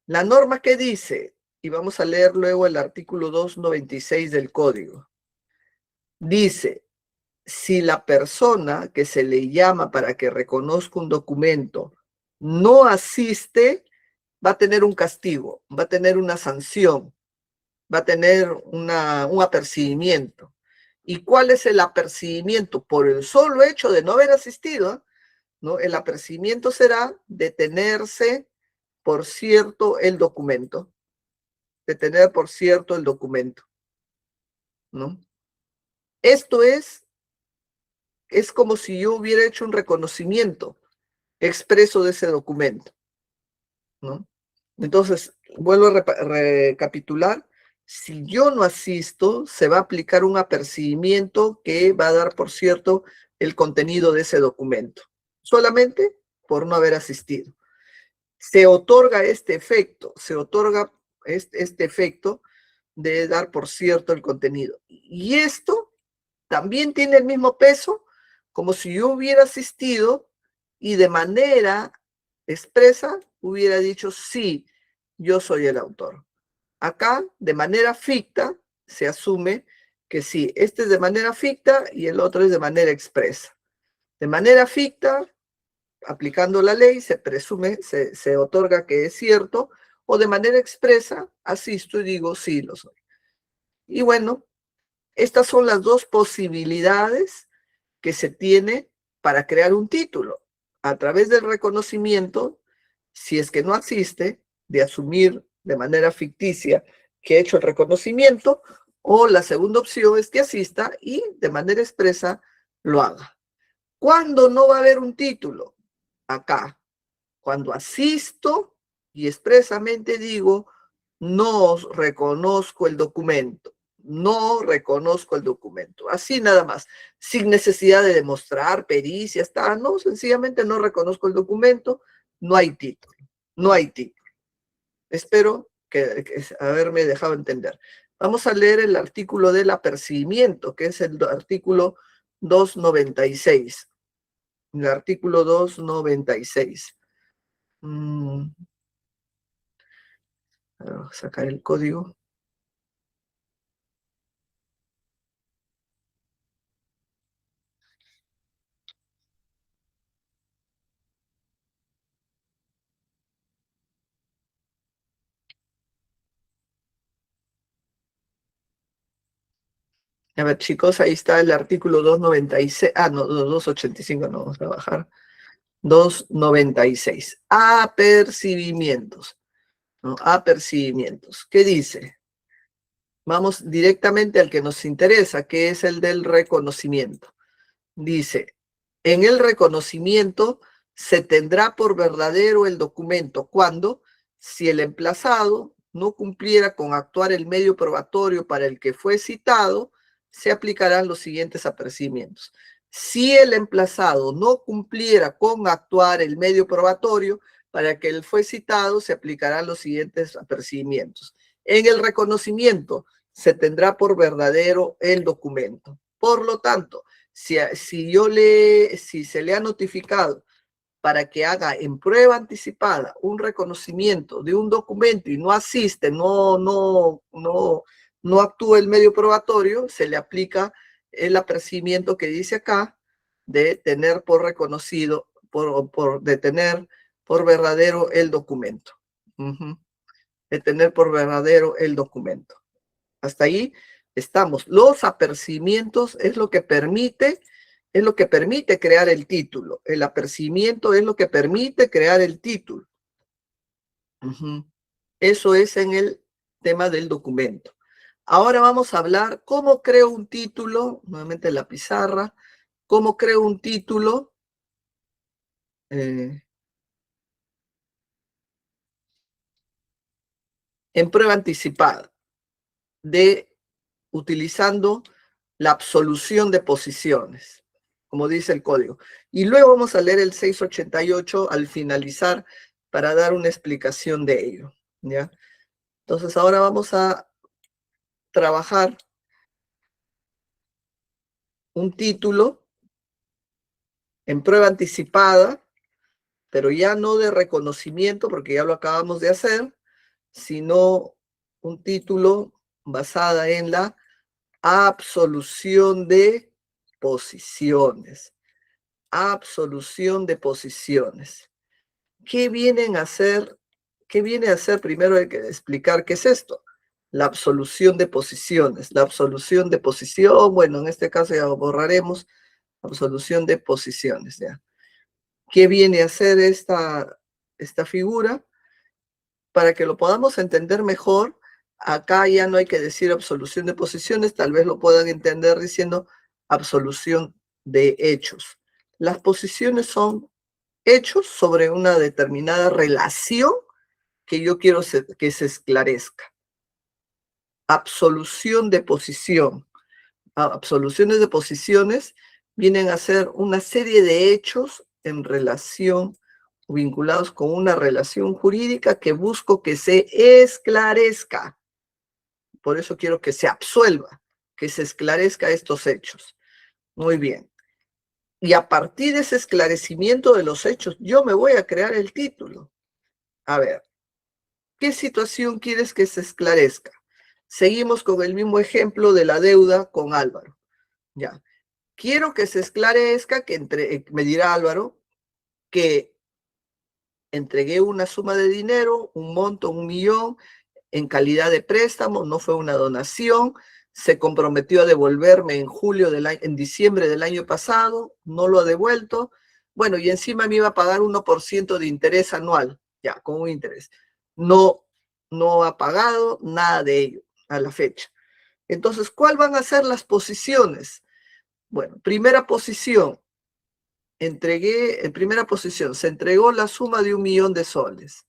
La norma que dice, y vamos a leer luego el artículo 296 del código, dice, si la persona que se le llama para que reconozca un documento no asiste, va a tener un castigo, va a tener una sanción, va a tener un apercibimiento. ¿Y cuál es el apercibimiento? Por el solo hecho de no haber asistido, ¿no? El apercibimiento será detenerse por cierto el documento, detener por cierto el documento, ¿no? Esto es como si yo hubiera hecho un reconocimiento expreso de ese documento, ¿no? Entonces, vuelvo a recapitular. Si yo no asisto, se va a aplicar un apercibimiento que va a dar por cierto el contenido de ese documento, solamente por no haber asistido. Se otorga este efecto, este efecto de dar por cierto el contenido. Y esto también tiene el mismo peso como si yo hubiera asistido y de manera expresa hubiera dicho sí, yo soy el autor. Acá, de manera ficta, se asume que sí, este es de manera ficta y el otro es de manera expresa. De manera ficta, aplicando la ley, se presume, se otorga que es cierto, o de manera expresa, asisto y digo sí, lo soy. Y bueno, estas son las dos posibilidades que se tiene para crear un título, a través del reconocimiento Si es que no asiste, de asumir de manera ficticia que ha hecho el reconocimiento, o la segunda opción es que asista y de manera expresa lo haga. ¿Cuándo no va a haber un título? Acá. Cuando asisto y expresamente digo, no reconozco el documento. No reconozco el documento. Así nada más, sin necesidad de demostrar pericia, está, no, sencillamente no reconozco el documento, no hay título, no hay título. Espero que haberme dejado entender. Vamos a leer el artículo del apercibimiento, que es el artículo 296. El artículo 296. Sacar el código. A ver, chicos, ahí está el artículo 296. Ah, no, 285, no, vamos a bajar. 296. Apercibimientos. ¿No? Apercibimientos. ¿Qué dice? Vamos directamente al que nos interesa, que es el del reconocimiento. Dice, en el reconocimiento se tendrá por verdadero el documento cuando, si el emplazado no cumpliera con actuar el medio probatorio para el que fue citado, se aplicarán los siguientes apercibimientos. Si el emplazado no cumpliera con actuar el medio probatorio para el que él fue citado, se aplicarán los siguientes apercibimientos. En el reconocimiento se tendrá por verdadero el documento. Por lo tanto, si se le ha notificado para que haga en prueba anticipada un reconocimiento de un documento y no asiste, no actúa el medio probatorio, se le aplica el apercibimiento que dice acá de tener por reconocido, de tener por verdadero el documento. De tener por verdadero el documento. Hasta ahí estamos. Los apercibimientos es lo que permite crear el título. El apercibimiento es lo que permite crear el título. Eso es en el tema del documento. Ahora vamos a hablar cómo creo un título, nuevamente en la pizarra, cómo creo un título en prueba anticipada, utilizando la absolución de posiciones, como dice el código. Y luego vamos a leer el 688 al finalizar para dar una explicación de ello, ¿ya? Entonces ahora vamos a trabajar un título en prueba anticipada, pero ya no de reconocimiento, porque ya lo acabamos de hacer, sino un título basada en la absolución de posiciones. Absolución de posiciones. ¿Qué vienen a hacer? ¿Qué viene a hacer? Primero hay que explicar qué es esto. La absolución de posiciones. La absolución de posición, bueno, en este caso ya borraremos absolución de posiciones, ¿ya? ¿Qué viene a hacer esta figura? Para que lo podamos entender mejor, acá ya no hay que decir absolución de posiciones, tal vez lo puedan entender diciendo absolución de hechos. Las posiciones son hechos sobre una determinada relación que yo quiero que se esclarezca. Absolución de posición. Absoluciones de posiciones vienen a ser una serie de hechos en relación, vinculados con una relación jurídica que busco que se esclarezca. Por eso quiero que se absuelva, que se esclarezca estos hechos. Muy bien. Y a partir de ese esclarecimiento de los hechos, yo me voy a crear el título. A ver, ¿qué situación quieres que se esclarezca? Seguimos con el mismo ejemplo de la deuda con Álvaro. Ya. Quiero que se esclarezca que me dirá Álvaro que entregué una suma de dinero, un monto, 1 millón, en calidad de préstamo, no fue una donación, se comprometió a devolverme en diciembre del año pasado, no lo ha devuelto, bueno, y encima me iba a pagar 1% de interés anual. Ya, con un interés. No, no ha pagado nada de ello a la fecha. Entonces, ¿cuáles van a ser las posiciones? Bueno, primera posición, en primera posición, se entregó la suma de 1 millón de soles.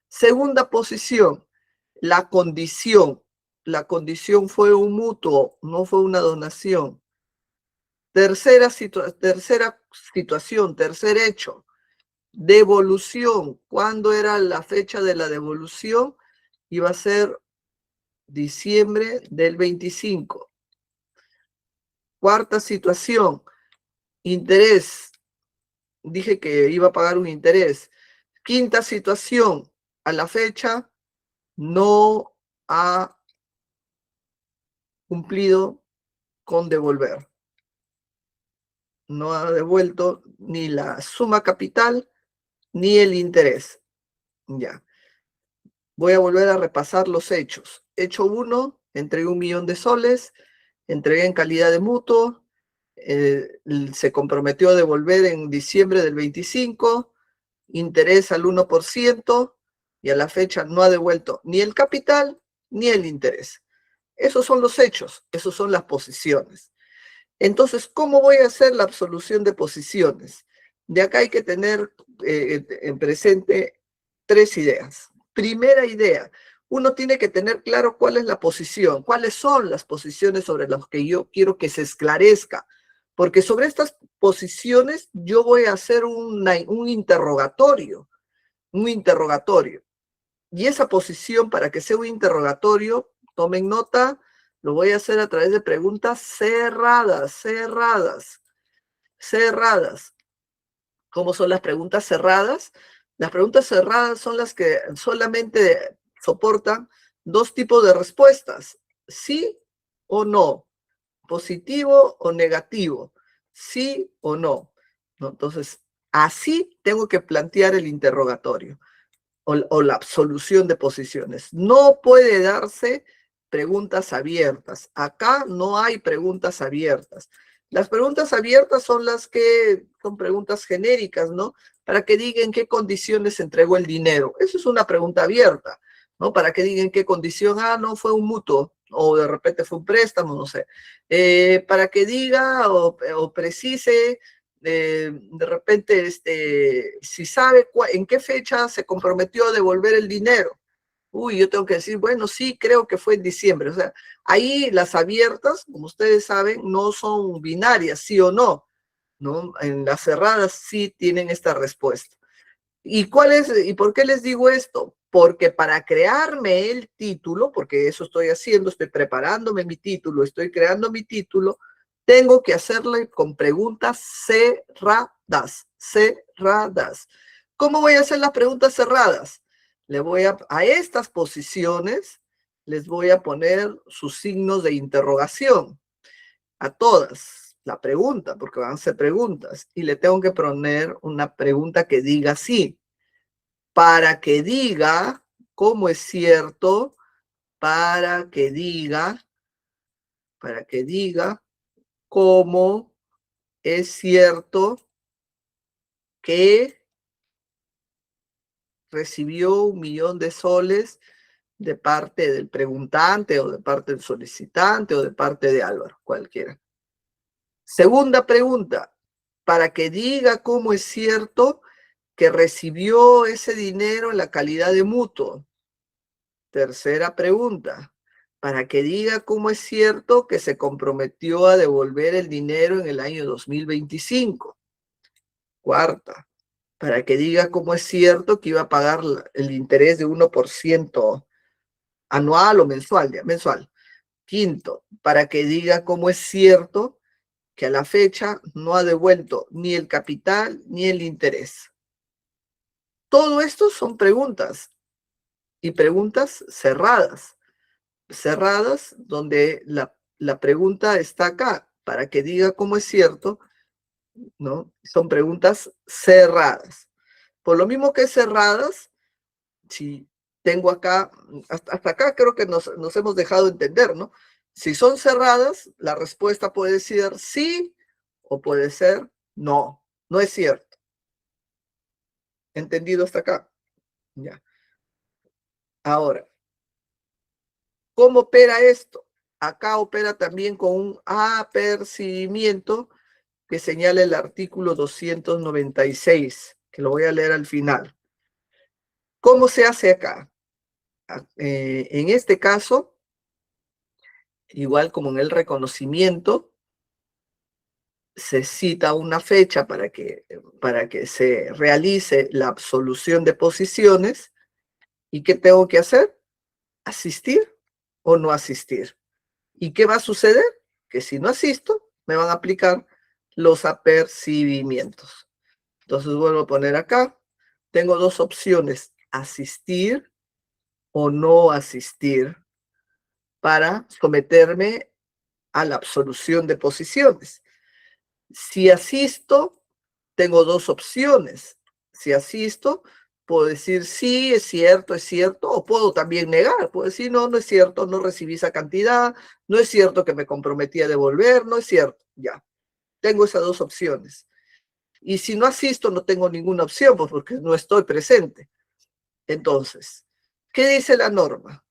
Segunda posición, la condición. La condición fue un mutuo, no fue una donación. Tercera situación, tercer hecho, devolución. ¿Cuándo era la fecha de la devolución? Iba a ser diciembre del 25. Cuarta situación, interés. Dije que iba a pagar un interés. Quinta situación, a la fecha no ha cumplido con devolver. No ha devuelto ni la suma capital ni el interés. Ya. Voy a volver a repasar los hechos. Hecho 1, entregué 1 millón de soles, entregué en calidad de mutuo, se comprometió a devolver en diciembre del 25, interés al 1%, y a la fecha no ha devuelto ni el capital ni el interés. Esos son los hechos, esos son las posiciones. Entonces, ¿cómo voy a hacer la absolución de posiciones? De acá hay que tener en presente 3 ideas. Primera idea, uno tiene que tener claro cuál es la posición, cuáles son las posiciones sobre las que yo quiero que se esclarezca, porque sobre estas posiciones yo voy a hacer un interrogatorio, y esa posición, para que sea un interrogatorio, tomen nota, lo voy a hacer a través de preguntas cerradas. ¿Cómo son las preguntas cerradas? Las preguntas cerradas son las que solamente soportan 2 tipos de respuestas: sí o no, positivo o negativo, sí o no. Entonces, así tengo que plantear el interrogatorio o la absolución de posiciones. No puede darse preguntas abiertas. Acá no hay preguntas abiertas. Las preguntas abiertas son las que son preguntas genéricas, ¿no? Para que digan qué condiciones entregó el dinero. Eso es una pregunta abierta, ¿no? Para que digan qué condición, no fue un mutuo, o de repente fue un préstamo, no sé. Para que diga o precise de repente, si sabe en qué fecha se comprometió a devolver el dinero. Uy, yo tengo que decir, bueno, sí, creo que fue en diciembre. O sea, ahí las abiertas, como ustedes saben, no son binarias, sí o no, ¿no? En las cerradas sí tienen esta respuesta. ¿Y por qué les digo esto? Porque para crearme el título, porque eso estoy haciendo, estoy preparándome mi título, estoy creando mi título, tengo que hacerle con preguntas cerradas. ¿Cómo voy a hacer las preguntas cerradas? A estas posiciones les voy a poner sus signos de interrogación. A todas, la pregunta, porque van a ser preguntas, y le tengo que poner una pregunta que diga sí, para que diga cómo es cierto, para que diga cómo es cierto que recibió 1 millón de soles de parte del preguntante o de parte del solicitante o de parte de Álvaro, cualquiera. Segunda pregunta, para que diga cómo es cierto que recibió ese dinero en la calidad de mutuo. Tercera pregunta, para que diga cómo es cierto que se comprometió a devolver el dinero en el año 2025. Cuarta, para que diga cómo es cierto que iba a pagar el interés de 1% anual o mensual, mensual. Quinto, para que diga cómo es cierto que a la fecha no ha devuelto ni el capital ni el interés. Todo esto son preguntas, y preguntas cerradas donde la pregunta está acá, para que diga cómo es cierto, ¿no? Son preguntas cerradas. Por lo mismo que cerradas, si tengo acá, hasta acá creo que nos hemos dejado entender, ¿no? Si son cerradas, la respuesta puede ser sí o puede ser no, no es cierto. ¿Entendido hasta acá? Ya. Ahora, ¿cómo opera esto? Acá opera también con un apercibimiento que señala el artículo 296, que lo voy a leer al final. ¿Cómo se hace acá? En este caso, igual como en el reconocimiento, se cita una fecha para que se realice la absolución de posiciones. ¿Y qué tengo que hacer? ¿Asistir o no asistir? ¿Y qué va a suceder? Que si no asisto, me van a aplicar los apercibimientos. Entonces vuelvo a poner acá. Tengo dos opciones: asistir o no asistir para someterme a la absolución de posiciones. Si asisto, tengo dos opciones. Si asisto, puedo decir sí, es cierto, o puedo también negar. Puedo decir no, no es cierto, no recibí esa cantidad, no es cierto que me comprometí a devolver, no es cierto. Ya, tengo esas dos opciones. Y si no asisto, no tengo ninguna opción, pues porque no estoy presente. Entonces, ¿qué dice la norma?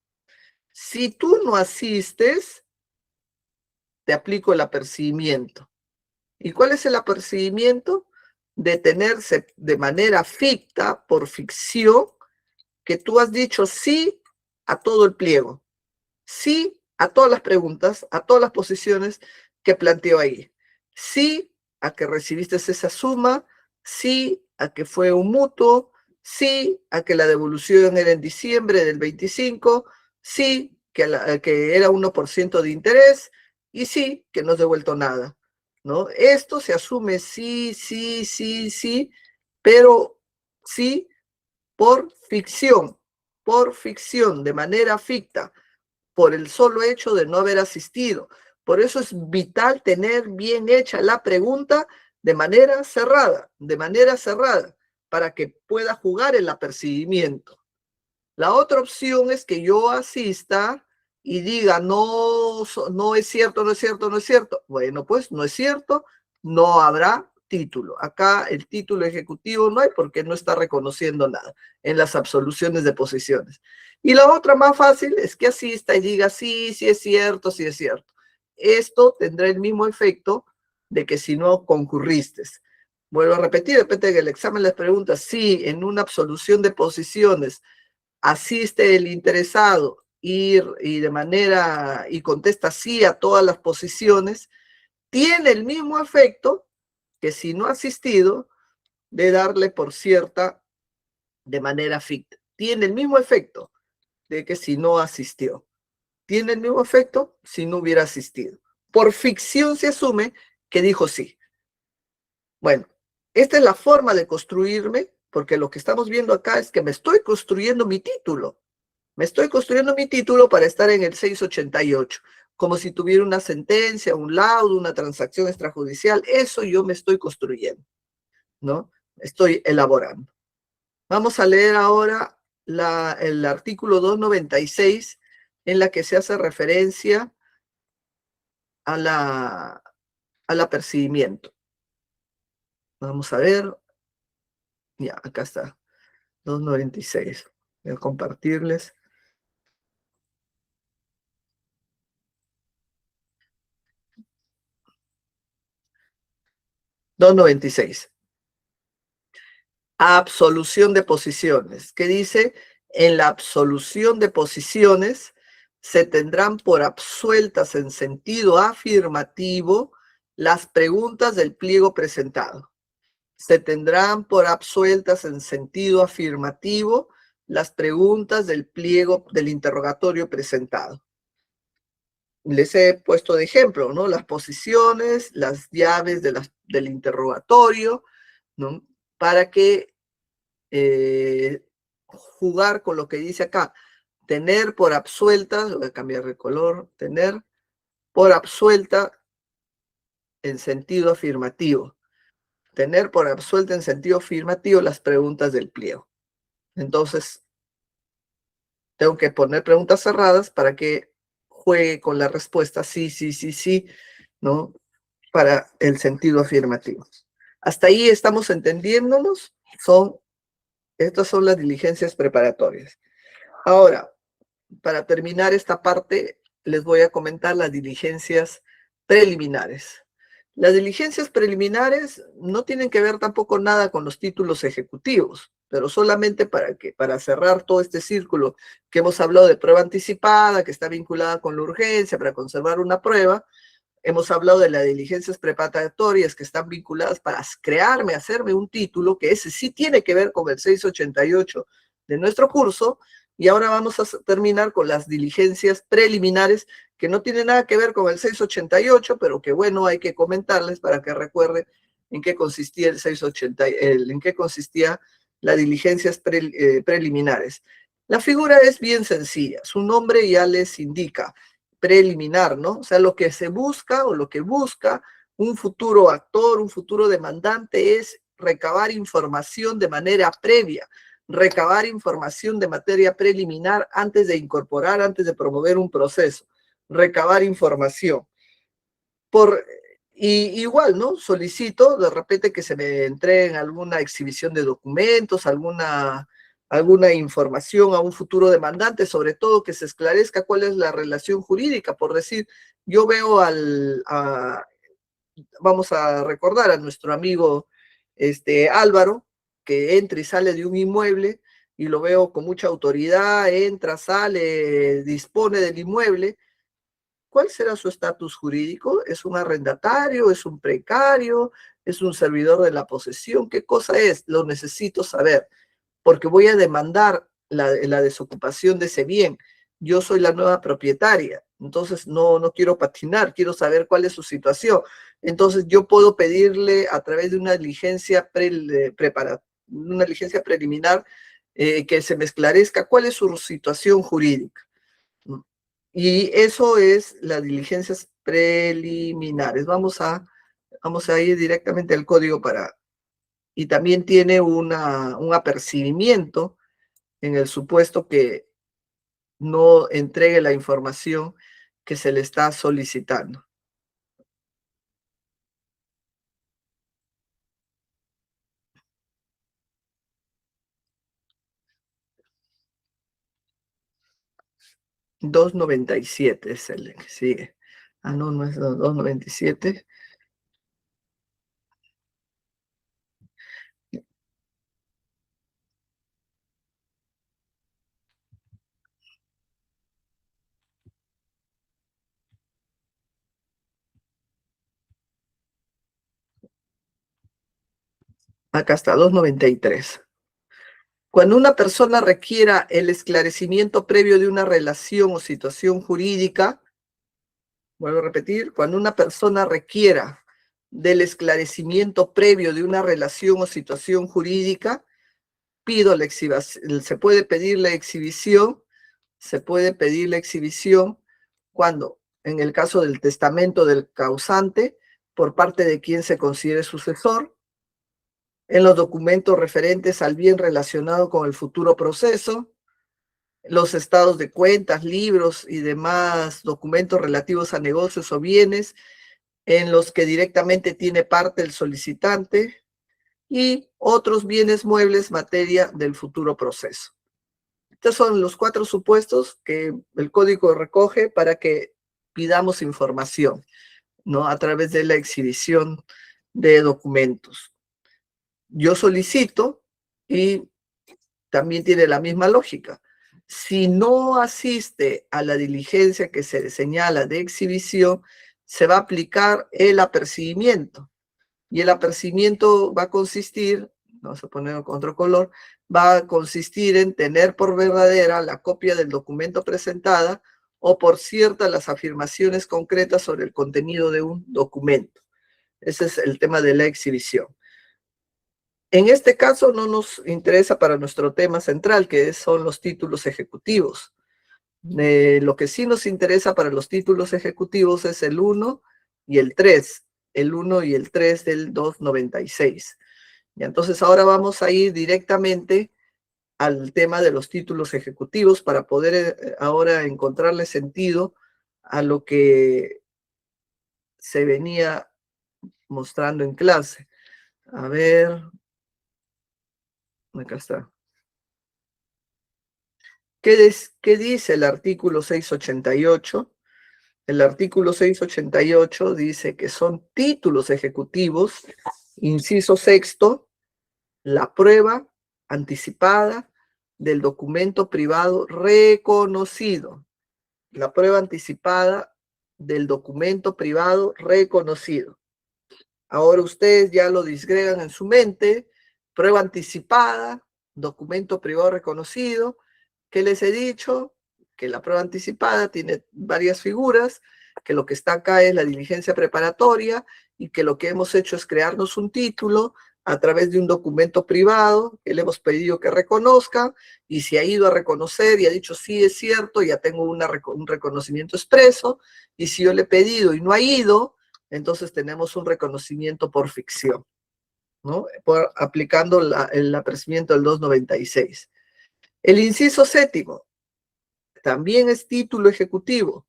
Si tú no asistes, te aplico el apercibimiento. ¿Y cuál es el apercibimiento? Detenerse de manera ficta, por ficción, que tú has dicho sí a todo el pliego, sí a todas las preguntas, a todas las posiciones que planteo ahí, sí a que recibiste esa suma, sí a que fue un mutuo, sí a que la devolución era en diciembre del 25, sí que era 1% de interés, y sí que no has devuelto nada, ¿no? Esto se asume sí, sí, sí, sí, pero sí por ficción, de manera ficta, por el solo hecho de no haber asistido. Por eso es vital tener bien hecha la pregunta de manera cerrada, para que pueda jugar el apercibimiento. La otra opción es que yo asista y diga, no, no es cierto, no es cierto, no es cierto. Bueno, pues no es cierto, no habrá título. Acá el título ejecutivo no hay porque no está reconociendo nada en las absoluciones de posiciones. Y la otra más fácil es que asista y diga, sí, sí es cierto, sí es cierto. Esto tendrá el mismo efecto de que si no concurriste. Vuelvo a repetir, depende de que el examen les pregunta si en una absolución de posiciones asiste el interesado y contesta sí a todas las posiciones, tiene el mismo efecto que si no ha asistido, de darle por cierta de manera ficta. Tiene el mismo efecto de que si no asistió. Tiene el mismo efecto si no hubiera asistido. Por ficción se asume que dijo sí. Bueno, esta es la forma de construirme, porque lo que estamos viendo acá es que me estoy construyendo mi título. Me estoy construyendo mi título para estar en el 688, como si tuviera una sentencia, un laudo, una transacción extrajudicial. Eso yo me estoy construyendo, ¿no? Estoy elaborando. Vamos a leer ahora el artículo 296, en la que se hace referencia al apercibimiento. Vamos a ver. Ya, acá está. 296. Voy a compartirles. $296. Absolución de posiciones. ¿Qué dice? En la absolución de posiciones se tendrán por absueltas en sentido afirmativo las preguntas del pliego presentado. Se tendrán por absueltas en sentido afirmativo las preguntas del pliego del interrogatorio presentado. Les he puesto de ejemplo, ¿no? Las posiciones, las llaves del interrogatorio, ¿no? Para que jugar con lo que dice acá, tener por absuelta, voy a cambiar de color, tener por absuelta en sentido afirmativo. Tener por absuelta en sentido afirmativo las preguntas del pliego. Entonces, tengo que poner preguntas cerradas para que juegue con la respuesta sí, sí, sí, sí, ¿no? Para el sentido afirmativo. Hasta ahí estamos entendiéndonos. Son Estas son las diligencias preparatorias. Ahora, para terminar esta parte, les voy a comentar las diligencias preliminares. Las diligencias preliminares no tienen que ver tampoco nada con los títulos ejecutivos, pero solamente para cerrar todo este círculo que hemos hablado de prueba anticipada, que está vinculada con la urgencia para conservar una prueba. Hemos hablado de las diligencias preparatorias que están vinculadas para hacerme un título, que ese sí tiene que ver con el 688 de nuestro curso. Y ahora vamos a terminar con las diligencias preliminares que no tienen nada que ver con el 688, pero que bueno, hay que comentarles para que recuerden en qué consistía el 680, en qué consistía las diligencias preliminares. La figura es bien sencilla, su nombre ya les indica, preliminar, ¿no? O sea, lo que se busca o lo que busca un futuro actor, un futuro demandante es recabar información de manera previa, recabar información de materia preliminar antes de incorporar, antes de promover un proceso, recabar información. Y igual, ¿no? Solicito de repente que se me entreguen alguna exhibición de documentos, alguna información a un futuro demandante, sobre todo que se esclarezca cuál es la relación jurídica. Por decir, yo veo vamos a recordar a nuestro amigo Álvaro, que entra y sale de un inmueble, y lo veo con mucha autoridad, entra, sale, dispone del inmueble. ¿Cuál será su estatus jurídico? ¿Es un arrendatario? ¿Es un precario? ¿Es un servidor de la posesión? ¿Qué cosa es? Lo necesito saber, porque voy a demandar la desocupación de ese bien. Yo soy la nueva propietaria, entonces no quiero patinar, quiero saber cuál es su situación. Entonces yo puedo pedirle a través de una diligencia, una diligencia preliminar que se me esclarezca cuál es su situación jurídica. Y eso es las diligencias preliminares. Vamos a ir directamente al código y también tiene un apercibimiento en el supuesto que no entregue la información que se le está solicitando. $2.97 es el que sigue. Ah, no es $2.97. Acá está, 2.93. Cuando una persona requiera el esclarecimiento previo de una relación o situación jurídica, vuelvo a repetir, cuando una persona requiera del esclarecimiento previo de una relación o situación jurídica, pido la exhibición, se puede pedir la exhibición cuando, en el caso del testamento del causante, por parte de quien se considere sucesor, en los documentos referentes al bien relacionado con el futuro proceso, los estados de cuentas, libros y demás documentos relativos a negocios o bienes en los que directamente tiene parte el solicitante y otros bienes muebles materia del futuro proceso. Estos son los 4 supuestos que el código recoge para que pidamos información, ¿no? A través de la exhibición de documentos. Yo solicito y también tiene la misma lógica. Si no asiste a la diligencia que se señala de exhibición, se va a aplicar el apercibimiento. Y el apercibimiento va a consistir, vamos a ponerlo con otro color, va a consistir en tener por verdadera la copia del documento presentada o por cierta las afirmaciones concretas sobre el contenido de un documento. Ese es el tema de la exhibición. En este caso no nos interesa para nuestro tema central, que son los títulos ejecutivos. Lo que sí nos interesa para los títulos ejecutivos es el 1 y el 3, el 1 y el 3 del 296. Y entonces ahora vamos a ir directamente al tema de los títulos ejecutivos para poder ahora encontrarle sentido a lo que se venía mostrando en clase. A ver, acá está. ¿Qué dice el artículo 688? El artículo 688 dice que son títulos ejecutivos, inciso sexto, la prueba anticipada del documento privado reconocido. La prueba anticipada del documento privado reconocido. Ahora ustedes ya lo disgregan en su mente, prueba anticipada, documento privado reconocido. ¿Qué les he dicho? Que la prueba anticipada tiene varias figuras, que lo que está acá es la diligencia preparatoria y que lo que hemos hecho es crearnos un título a través de un documento privado que le hemos pedido que reconozca, y si ha ido a reconocer y ha dicho sí es cierto, ya tengo un reconocimiento expreso, y si yo le he pedido y no ha ido, entonces tenemos un reconocimiento por ficción, ¿no? Aplicando el apercibimiento del 296. El inciso séptimo también es título ejecutivo.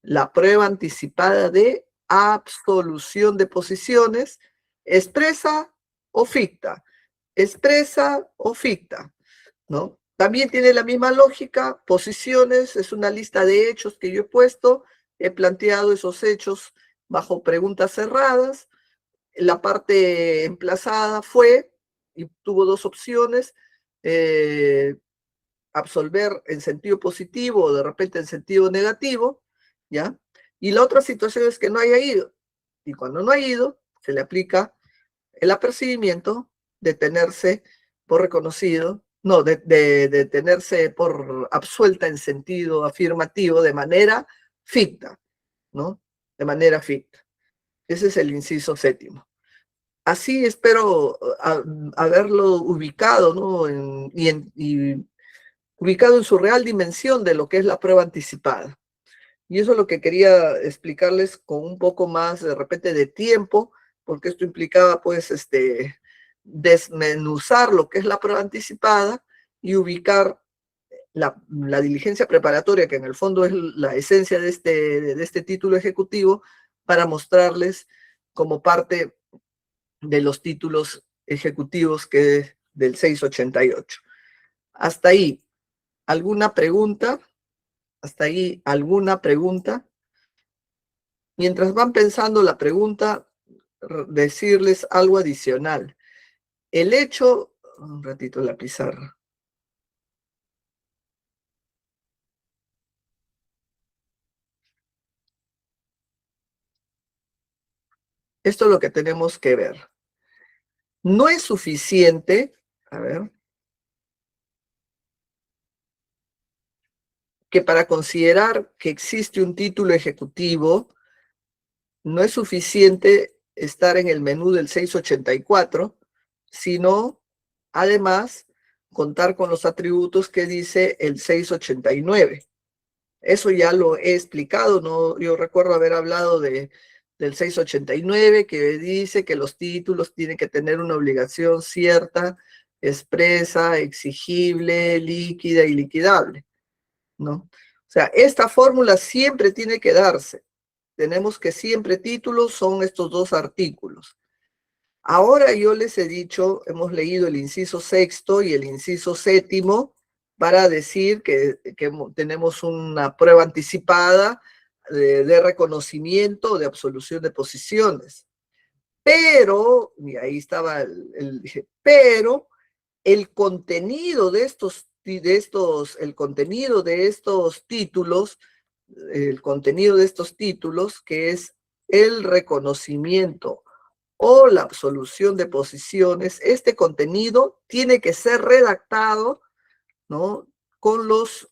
La prueba anticipada de absolución de posiciones, expresa o ficta. Expresa o ficta, ¿no? También tiene la misma lógica. Posiciones es una lista de hechos que yo he puesto. He planteado esos hechos bajo preguntas cerradas. La parte emplazada fue, y tuvo dos opciones, absolver en sentido positivo o de repente en sentido negativo, ¿ya? Y la otra situación es que no haya ido. Y cuando no ha ido, se le aplica el apercibimiento de tenerse por reconocido, no, de tenerse por absuelta en sentido afirmativo de manera ficta, ¿no? De manera ficta. Ese es el inciso séptimo. Así espero haberlo ubicado, ¿no? Y ubicado en su real dimensión de lo que es la prueba anticipada. Y eso es lo que quería explicarles con un poco más, de repente, de tiempo, porque esto implicaba, pues, desmenuzar lo que es la prueba anticipada y ubicar la diligencia preparatoria, que en el fondo es la esencia de este título ejecutivo, para mostrarles como parte de los títulos ejecutivos que del 688. Hasta ahí, ¿alguna pregunta? Hasta ahí, ¿alguna pregunta? Mientras van pensando la pregunta, decirles algo adicional. El hecho, un ratito la pizarra. Esto es lo que tenemos que ver. No es suficiente, a ver, que para considerar que existe un título ejecutivo, no es suficiente estar en el menú del 684, sino, además, contar con los atributos que dice el 689. Eso ya lo he explicado, ¿no? Yo recuerdo haber hablado del 689, que dice que los títulos tienen que tener una obligación cierta, expresa, exigible, líquida y liquidable, ¿no? O sea, esta fórmula siempre tiene que darse. Tenemos que siempre títulos son estos dos artículos. Ahora yo les he dicho, hemos leído el inciso sexto y el inciso séptimo para decir que tenemos una prueba anticipada de reconocimiento, de absolución de posiciones. Pero, y ahí estaba pero el contenido de estos títulos, el contenido de estos títulos, que es el reconocimiento o la absolución de posiciones, este contenido tiene que ser redactado, ¿no? con los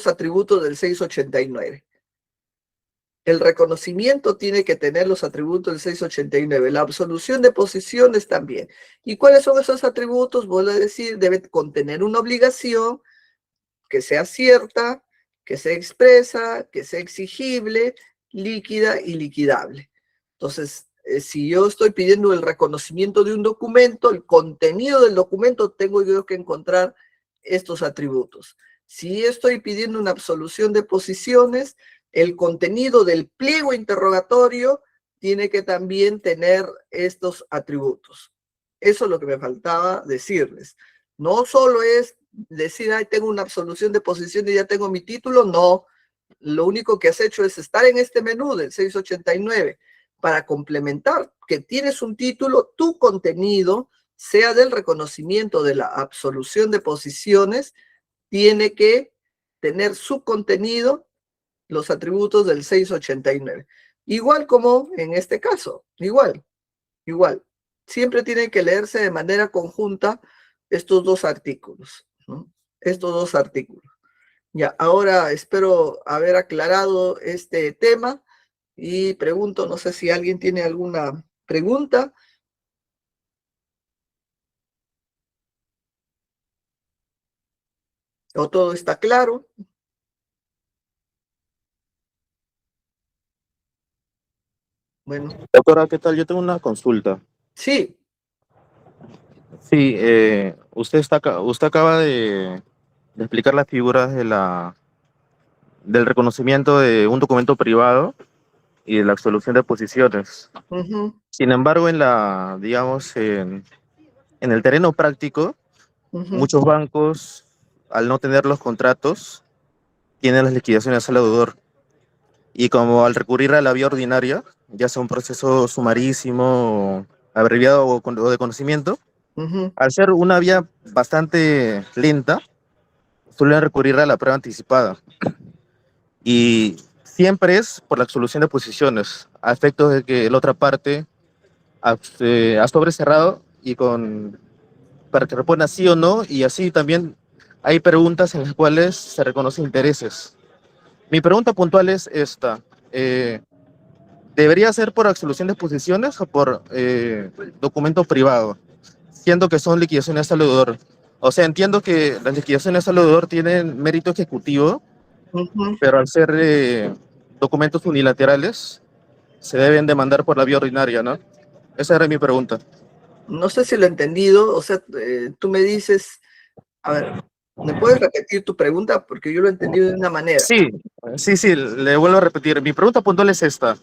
atributos del 689. El reconocimiento tiene que tener los atributos del 689, la absolución de posiciones también. ¿Y cuáles son esos atributos? Vuelvo a decir, debe contener una obligación que sea cierta, que sea expresa, que sea exigible, líquida y liquidable. Entonces, si yo estoy pidiendo el reconocimiento de un documento, el contenido del documento, tengo yo que encontrar estos atributos. Si estoy pidiendo una absolución de posiciones, el contenido del pliego interrogatorio tiene que también tener estos atributos. Eso es lo que me faltaba decirles. No solo es decir, ay, tengo una absolución de posición y ya tengo mi título, no. Lo único que has hecho es estar en este menú del 689 para complementar que tienes un título, tu contenido, sea del reconocimiento de la absolución de posiciones, tiene que tener su contenido, los atributos del 689. Igual como en este caso, igual. Siempre tienen que leerse de manera conjunta estos dos artículos, ¿no? Estos dos artículos. Ya, ahora espero haber aclarado este tema y pregunto, no sé si alguien tiene alguna pregunta. ¿O todo está claro? Bueno,
Doctora, ¿qué tal? Yo tengo una consulta.
sí.
Sí, usted acaba de explicar las figuras del reconocimiento de un documento privado y de la absolución de posiciones.
Ujú,
Sin embargo, digamos, en el terreno práctico,
ujú,
muchos bancos, al no tener los contratos, tienen las liquidaciones al deudor. Y como al recurrir a la vía ordinaria, ya sea un proceso sumarísimo, abreviado o de conocimiento,
ujú.
al ser una vía bastante lenta, suelen recurrir a la prueba anticipada. Y siempre es por la absolución de posiciones, a efectos de que la otra parte ha sobrecerrado para que responda sí o no, y así también hay preguntas en las cuales se reconocen intereses. Mi pregunta puntual es esta. eh, ¿Debería ser por absolución de posiciones o por documento privado? Siendo que son liquidaciones al deudor. O sea, entiendo que las liquidaciones al deudor tienen mérito ejecutivo,
Ujú.
pero al ser documentos unilaterales, se deben demandar por la vía ordinaria, ¿no? Esa era mi pregunta.
No sé si lo he entendido, o sea, tú me dices, a ver, ¿me puedes repetir tu pregunta? Porque yo lo he entendido de una manera.
Sí, sí, le vuelvo a repetir. Mi pregunta puntual es esta.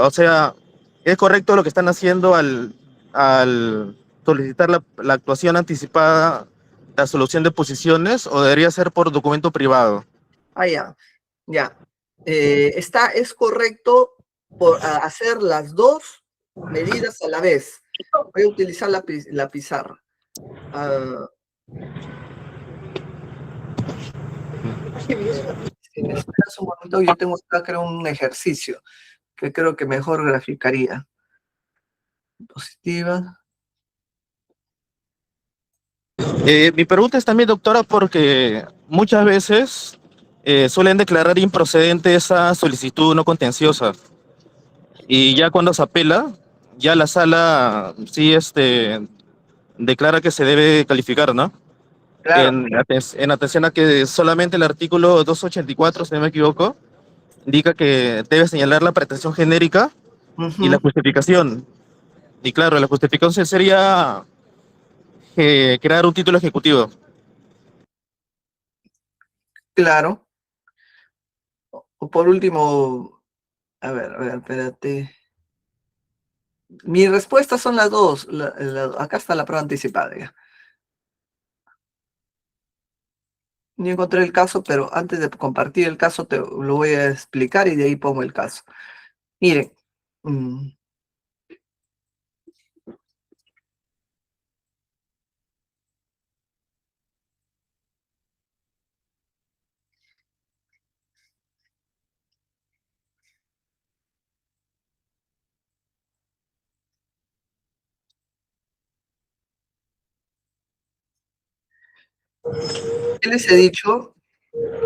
O sea, ¿es correcto lo que están haciendo al solicitar la actuación anticipada, la solución de posiciones, o debería ser por documento privado?
Ah, ya, ya. Es correcto hacer las dos medidas a la vez. Voy a utilizar la pizarra. Ah, si me esperas un momento, yo tengo acá creo un ejercicio que creo que mejor graficaría. Positiva.
Mi pregunta es también, doctora, porque muchas veces suelen declarar improcedente esa solicitud no contenciosa y ya cuando se apela, ya la sala sí declara que se debe calificar, ¿no?
Claro.
En atención a que solamente el artículo 284, si no me equivoco, indica que debe señalar la pretensión genérica y la
Ujú.
justificación. Y claro, la justificación sería crear un título ejecutivo.
Claro. O por último, a ver, espérate. Mis respuestas son las dos. Acá está la prueba anticipada. Ya. Ni encontré el caso, pero antes de compartir el caso te lo voy a explicar y de ahí pongo el caso. Miren, mm, ¿qué les he dicho?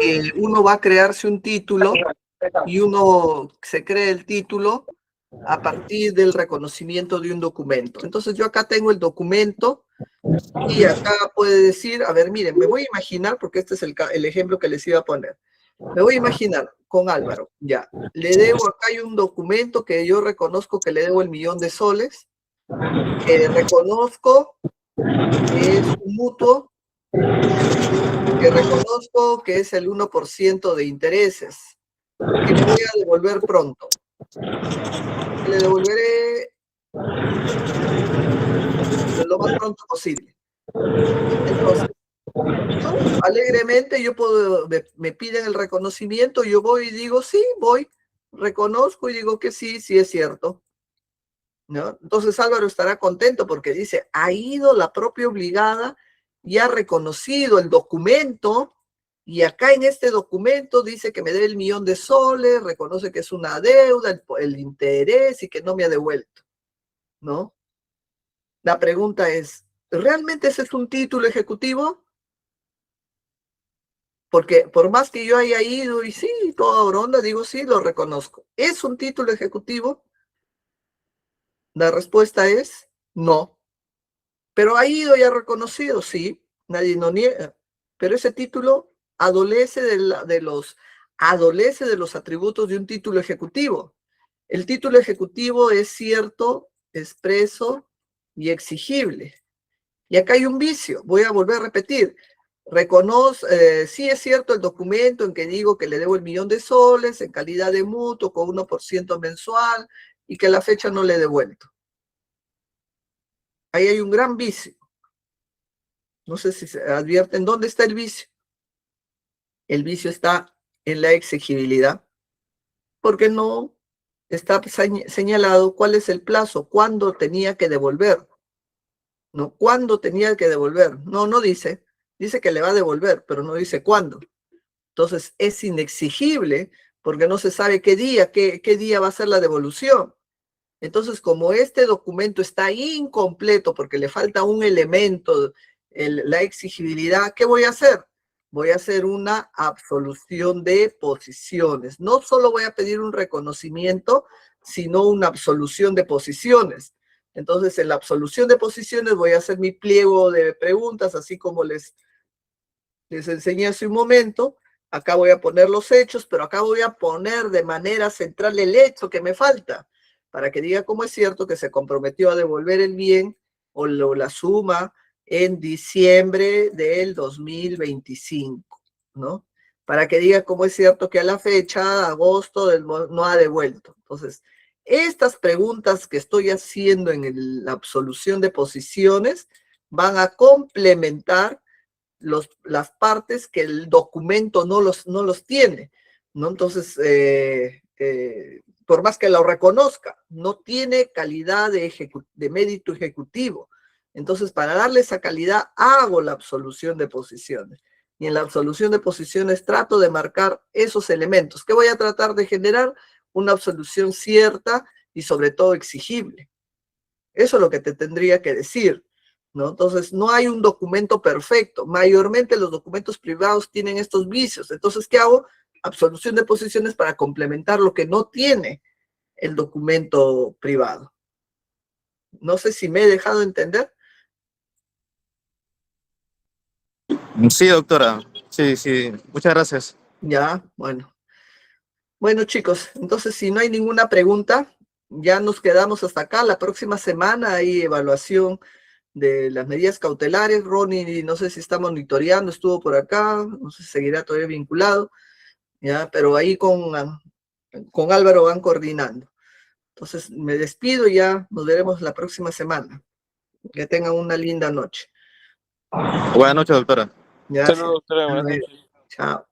Que uno va a crearse un título y uno se crea el título a partir del reconocimiento de un documento. Entonces yo acá tengo el documento y acá puede decir, a ver, miren, me voy a imaginar, porque este es el ejemplo que les iba a poner. Me voy a imaginar con Álvaro, ya. Le debo, acá hay un documento que yo reconozco que le debo el 1.000.000 de soles, que reconozco que es un mutuo, que reconozco que es el 1% de intereses, que le voy a devolver pronto. Le devolveré lo más pronto posible. Entonces, yo alegremente, yo puedo, me piden el reconocimiento, yo voy y digo, sí, voy, reconozco y digo que sí, sí es cierto, ¿no? Entonces Álvaro estará contento porque dice, ha ido la propia obligada y ha reconocido el documento, y acá en este documento dice que me debe el $1.000.000, reconoce que es una deuda, el interés y que no me ha devuelto, ¿no? La pregunta es, ¿realmente ese es un título ejecutivo? Porque por más que yo haya ido y sí, toda Oronda, digo sí, lo reconozco. ¿Es un título ejecutivo? La respuesta es no. Pero ha ido y ha reconocido, sí, nadie no niega. Pero ese título adolece adolece de los atributos de un título ejecutivo. El título ejecutivo es cierto, expreso y exigible. Y acá hay un vicio, voy a volver a repetir. Sí es cierto el documento en que digo que le debo el $1.000.000 en calidad de mutuo con 1% mensual y que a la fecha no le he devuelto. Ahí hay un gran vicio. No sé si se advierten dónde está el vicio. El vicio está en la exigibilidad, porque no está señalado cuál es el plazo, cuándo tenía que devolver. ¿No? ¿Cuándo tenía que devolver? No, no dice. Dice que le va a devolver, pero no dice cuándo. Entonces es inexigible porque no se sabe qué día va a ser la devolución. Entonces, como este documento está incompleto porque le falta un elemento, la exigibilidad, ¿qué voy a hacer? Voy a hacer una absolución de posiciones. No solo voy a pedir un reconocimiento, sino una absolución de posiciones. Entonces, en la absolución de posiciones voy a hacer mi pliego de preguntas, así como les enseñé hace un momento. Acá voy a poner los hechos, pero acá voy a poner de manera central el hecho que me falta, para que diga cómo es cierto que se comprometió a devolver el bien o la suma en diciembre del 2025, ¿no? Para que diga cómo es cierto que a la fecha, agosto, no ha devuelto. Entonces, estas preguntas que estoy haciendo en la absolución de posiciones van a complementar las partes que el documento no los tiene, ¿no? Entonces, por más que lo reconozca, no tiene calidad de mérito ejecutivo. Entonces, para darle esa calidad, hago la absolución de posiciones. Y en la absolución de posiciones trato de marcar esos elementos. ¿Qué voy a tratar de generar? Una absolución cierta y sobre todo exigible. Eso es lo que te tendría que decir, ¿no? Entonces, no hay un documento perfecto. Mayormente los documentos privados tienen estos vicios. Entonces, ¿qué hago? Absolución de posiciones para complementar lo que no tiene el documento privado. No sé si me he dejado entender.
Sí, doctora. Sí, sí. Muchas gracias.
Ya, bueno. Bueno, chicos, entonces si no hay ninguna pregunta, ya nos quedamos hasta acá. La próxima semana hay evaluación de las medidas cautelares. Ronnie, no sé si está monitoreando, estuvo por acá, no sé si seguirá todavía vinculado, ya, pero ahí con Álvaro van coordinando. Entonces, me despido y ya nos veremos la próxima semana. Que tengan una linda noche.
Buenas noches, doctora.
Gracias.
Saludos, doctora. Buenas noches.
Chao.